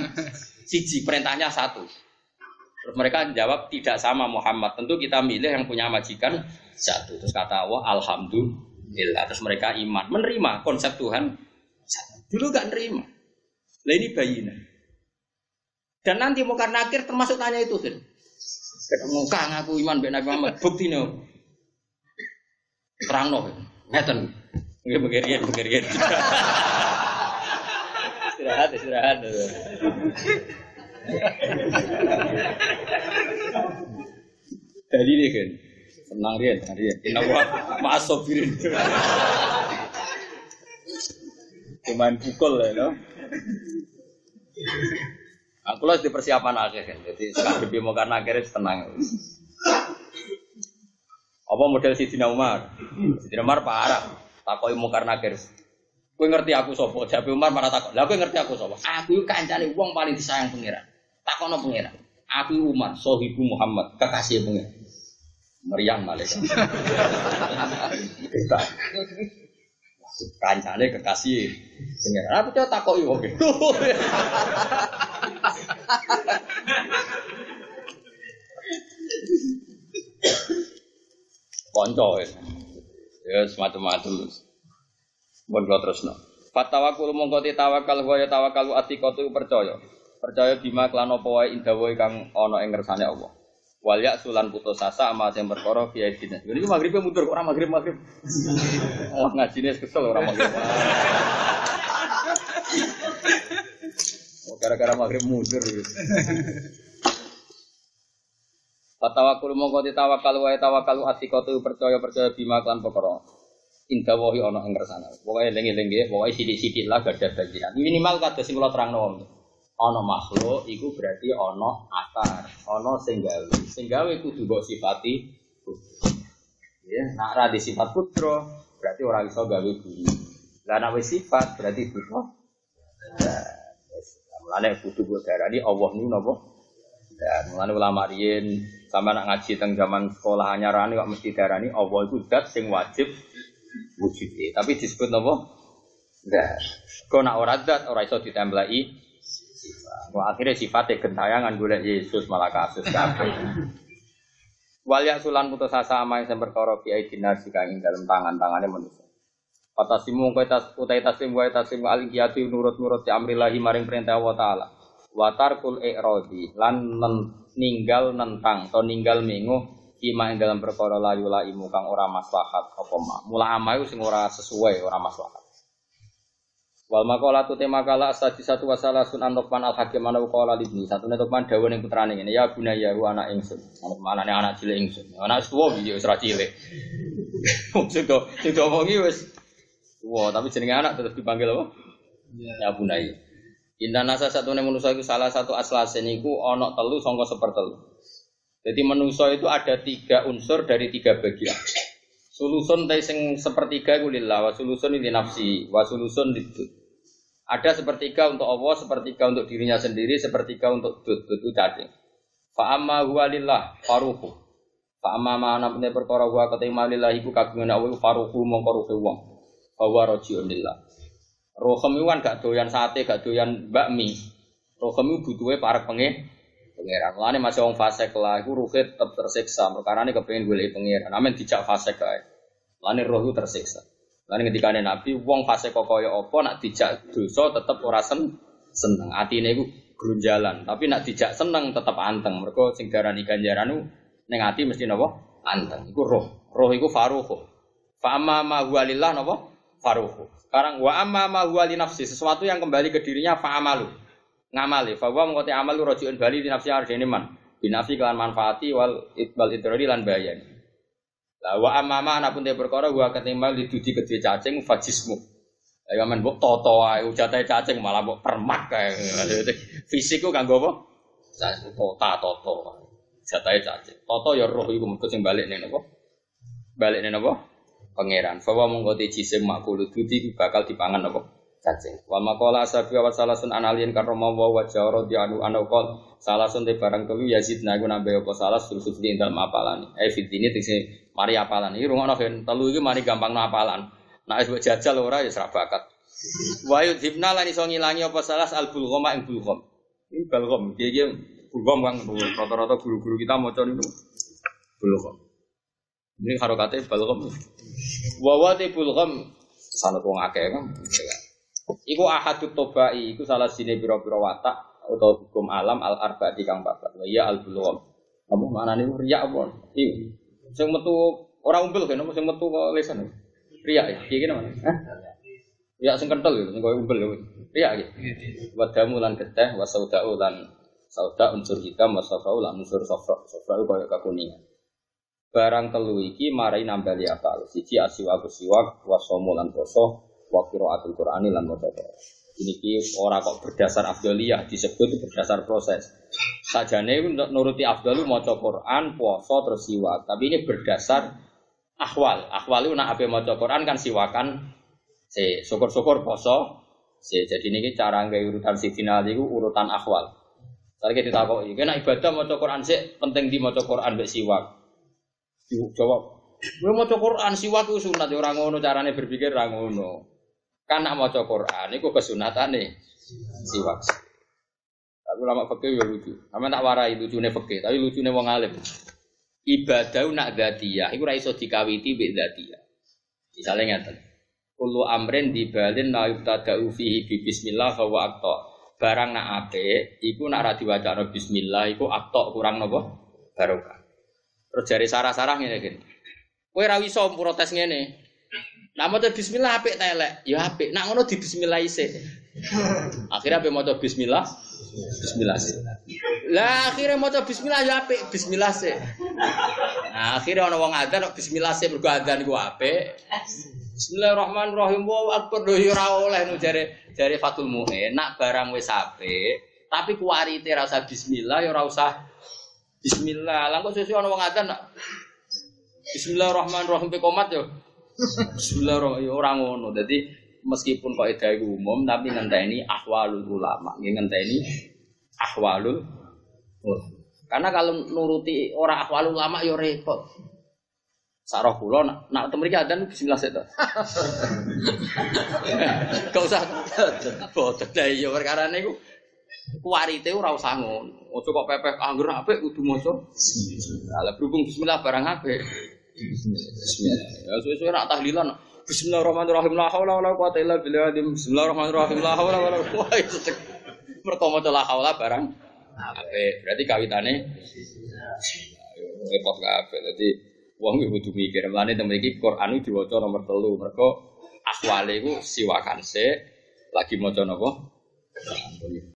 siji, perintahnya satu. Terus mereka jawab tidak sama Muhammad. Tentu kita milih yang punya majikan satu. Terus kata Allah alhamdulillah. Terus mereka iman, menerima konsep Tuhan satu. Dulu gak nerima. Lah ini bayina. Dan nanti mungkar nakir termasuk tanya itu kan. Muka ngaku iman mbek Nabi Muhammad. Buktine. Terangno. Ngeten. Nggih begerian. Istirahat. Tadi nih kan, tenang Rian. Kenapa maasofirin? Cuman pukul lah, no. Aku lah di persiapan akhir kan, jadi sekarang mau karena akhirnya tenang. Apa model Sidina Umar? Sidina Umar parah, takoi mau karena akhir. Kowe ngerti aku sapa? Jabe Umar marah takok. Lah kowe ngerti aku sapa? Aku kancane wong paling disayang pangeran. Takono pangeran. Aku Umar, sahibu Muhammad, kekasih pangeran. Meriang malaikat. Kita. Kancane kekasih pangeran. Aku coba takoki wong. Konco ya semacam-macam. Mun kula terusno. Fatawakul mongko tawakal wa tawakalu atiqatu percaya. Percaya bima klan apa wae indawa kang ana ing ngersane Allah. Wal ya sulan putus asa ama sing perkara kiai dina. Iki maghribe mundur kok ora maghrib. Oh ngajine kesel ora maghrib. Oh gara-gara maghrib mundur. Fatawakul mongko tawakal wa tawakalu atiqatu percaya bima klan perkara. Indah wahi ana ing kersane. Pokoke lengi-lengi, pokoke sithik-sithik lah gadah bagian. Minimal kados sing kula terangno. Ana makhluk iku berarti ana akar, ana sing gawe. Sing gawe kudu mbok sifati putra. Ya, nek ra disifat putra, berarti ora iso gawe bumi. Lah nek wis sifat berarti butuh. Mulane kudu darani Allah niku napa? Dan mulane ulama riyen sama nak ngaji teng zaman sekolah anyarane kok mesti darani Allah iku zat sing wajib wujude. Tapi disebut napa? Zat. Kok nak ora zat ora iso ditembelai sifat. Wah akhirnya sifatnya gentayangan golek Yesus malah kasus kabeh. Wal yasulan putus asa ama sing perkara fi aidina sing ing dalem tangan-tangane manusia. Patasimu utai tasim wa tasim al-qiyati nurut-nurut ya amrillahi maring perintah Allah taala. Wa tarkul i'radi lan ninggal nentang atau ninggal menguh ima ing dalam perkara layu laimu kang ora maslahat apa mula amae sing ora sesuai ora maslahat. Wal maqalatu temakala as-sadisatu wa salasun an Luqman al-Hakim ana qala libni satune Luqman dawuh ning putrane ngene ya bunaya wa anak ingsun manane anak cilik ingsun anak tuwa iki wis ra cilik sing omongi wis wah, tapi jenenge anak tetap dipanggil apa? Ya bunaya. Inna nasa satune manusa iku salah satu aslase niku ana telu sangka sepertelu. Jadi manusa itu ada 3 unsur dari 3 bagian. Sulusun ta sing sepertiga iku lillah, wa sulusun li nafsi, wa sulusun lidud. Ada sepertiga untuk Allah, sepertiga untuk dirinya sendiri, sepertiga untuk dud itu cacing. Fa amma huwa lillah faruhu. Fa amma ma ana perkara wa katima lillah iku kagungan Allah faruhu mongko ruhe wong. Bahwa rojiun lillah. Rohem itu kan gak doyan sate, gak doyan bakmi. Rohem itu butuhnya para pengeran. Mulanya masih orang fasek lah, itu ruhnya tetap tersiksa. Karena ini kepengen gue pengeran. Amin dijak fasek lah. Mulanya roh itu tersiksa. Mulanya ketika ini Nabi, wong fasek kokoyo opo, nak dijak dosa tetap ora seneng. Hatinya itu gerunjalan. Tapi nak dijak seneng tetap anteng. Mereka sing darani ganjaran itu, neng hati mesti nopo anteng. Itu roh. Roh itu faruhu. Fa amma ma huwa lillah nopo? Faruhu. Sekarang wa amma ma huwa li nafsi, sesuatu yang kembali ke dirinya fa amalu. Ngamali, fa wa mengkoti amalu rajiun bali di nafsi arjene man. Binafi kelan manfaati wal itbal idrari lan bahayane. La wa amma ma ana pun te perkara wa ketimbang didudi kedhe cacing fajismu. Ayo men mbok toto ae ujate cacing malah mbok permak kae. Fisik ku kanggo apa? Toto. Jatahe cacing. Toto ya roh iku mengko sing balik ning napa? Balik ning napa? Pangeran, bahwa mengkoti jisim makhluk dudi bakal dipangan apa? Cacing. Wal maqala asabi wa salasun analien karoma wa wajaro di anu anokol salasun te barang telu yazidna iku nambah apa salas sulsul ing dalem apalan. Fitini tegese mari apalan. Iki rungono ben telu iki mari gampangno apalan. Nek wis jajal ora ya ora bakat. Wa yudhibna lan iso ngilangi apa salas al bulgham ing bulgham. Ini bulgham iki bulgham kang rata-rata guru-guru kita maca niku bulgham. Ini harokatnya balgam. Wawati bulgam sanad wong akeh kan. Iku ahadut tobai, iku salah sini biro-biro watak atau hukum alam al arbaati kang papat. Ya al bulgam. Apa maknane riya apa? Iki sing metu ora umbel kan, sing metu kok lesan. Riya ya. Iki namanya. Hah? Riya sing kental lho, sing koyo umbel lho. Riya iki. Wadamu lan geteh, wasaudau lan sauda unsur hitam, wasafau lan unsur safra. Safra koyo kakuningan. Barang telu iki marai nambali akal. Siji asiwa kusiwak wasomo lan poso wa qiraatul Qur'ani lan maca Qur'an. Ini ora kok berdasar afdaliyah disebut berdasar proses. Sajane nuruti afdalu maca Qur'an, puasa terus siwak. Tapi ini berdasar ahwal. Ahwal itu nak ape maca Qur'an kan siwakan syukur-syukur poso. Jadi niki cara nggawe urutan final iku urutan ahwal. Saiki ditakoki, nek ibadah maca Qur'an sik penting di maca Qur'an mbek siwak. Jawab, gue mau Quran siwak itu sunat, orang ngono carane berpikir orang ngono. Kan nak mau Quran, itu kesunatan nih siwak. Tapi lama fikih ya lucu. Sama tak warai lucune fikih, tapi lucune wong alim. Ibadah nak dzatiyah, iku ora iso dikawiti mbek dzatiyah. Misale ngaten. Kullu amrin dibalin la yubtada'u fihi bi bismillah fa wa aqta. Barang nak apik, iku nak ra diwacana bismillah iku aqta kurang napa? Barokah. Terus jari sarah-sarah ngene iki. Kowe ra iso protes ngene. Nak maca bismillah apik ta elek? Ya apik. Nak ngono di bismillah isih. Akhire ape maca bismillah? Bismillah sih. Lah akhire maca bismillah ya apik, bismillah sih. Nah, akhire ana wong adzan kok bismillah sih mergo adzan iku apik. Bismillahirrahmanirrahim. Wa akbar lho ya ora oleh no jare Fatul Mu'in. Nak barang wis apik, tapi kuwarite ra usah bismillah ya ora usah bismillah. Lah kok sesuk ana wong adzan nak Bismillahirrahmanirrahim pe komat yo. Bismillahirrahmanirrahim ora ngono. Dadi meskipun kaidah iku umum tapi ngenteni ahwalul ulama, ngenteni ahwalul ulama. Karena kalau nuruti ora ahwalul ulama yo repot. Sarah kula nak temriki adzan bismillah sik to. Gak usah boten lah ya perkara niku kuwarite ora usah ngono. Ojo kok pepeh anggur apik kudu maca bismillah. Lah berhubung bismillah barang apik. Bismillah. Ya suwe-suwe nak tahlilan bismillahirrahmanirrahim la haula wala quwata illa billah. Bismillahirrahmanirrahim la haula wala quwata. Mergo maca la haula barang apik. Berarti kawitane repot kabeh. Dadi wong iki kudu mikir, mlane temen iki Quran iki diwaca nomor 3. Mergo ahwale iku siwakan sik lagi maca napa?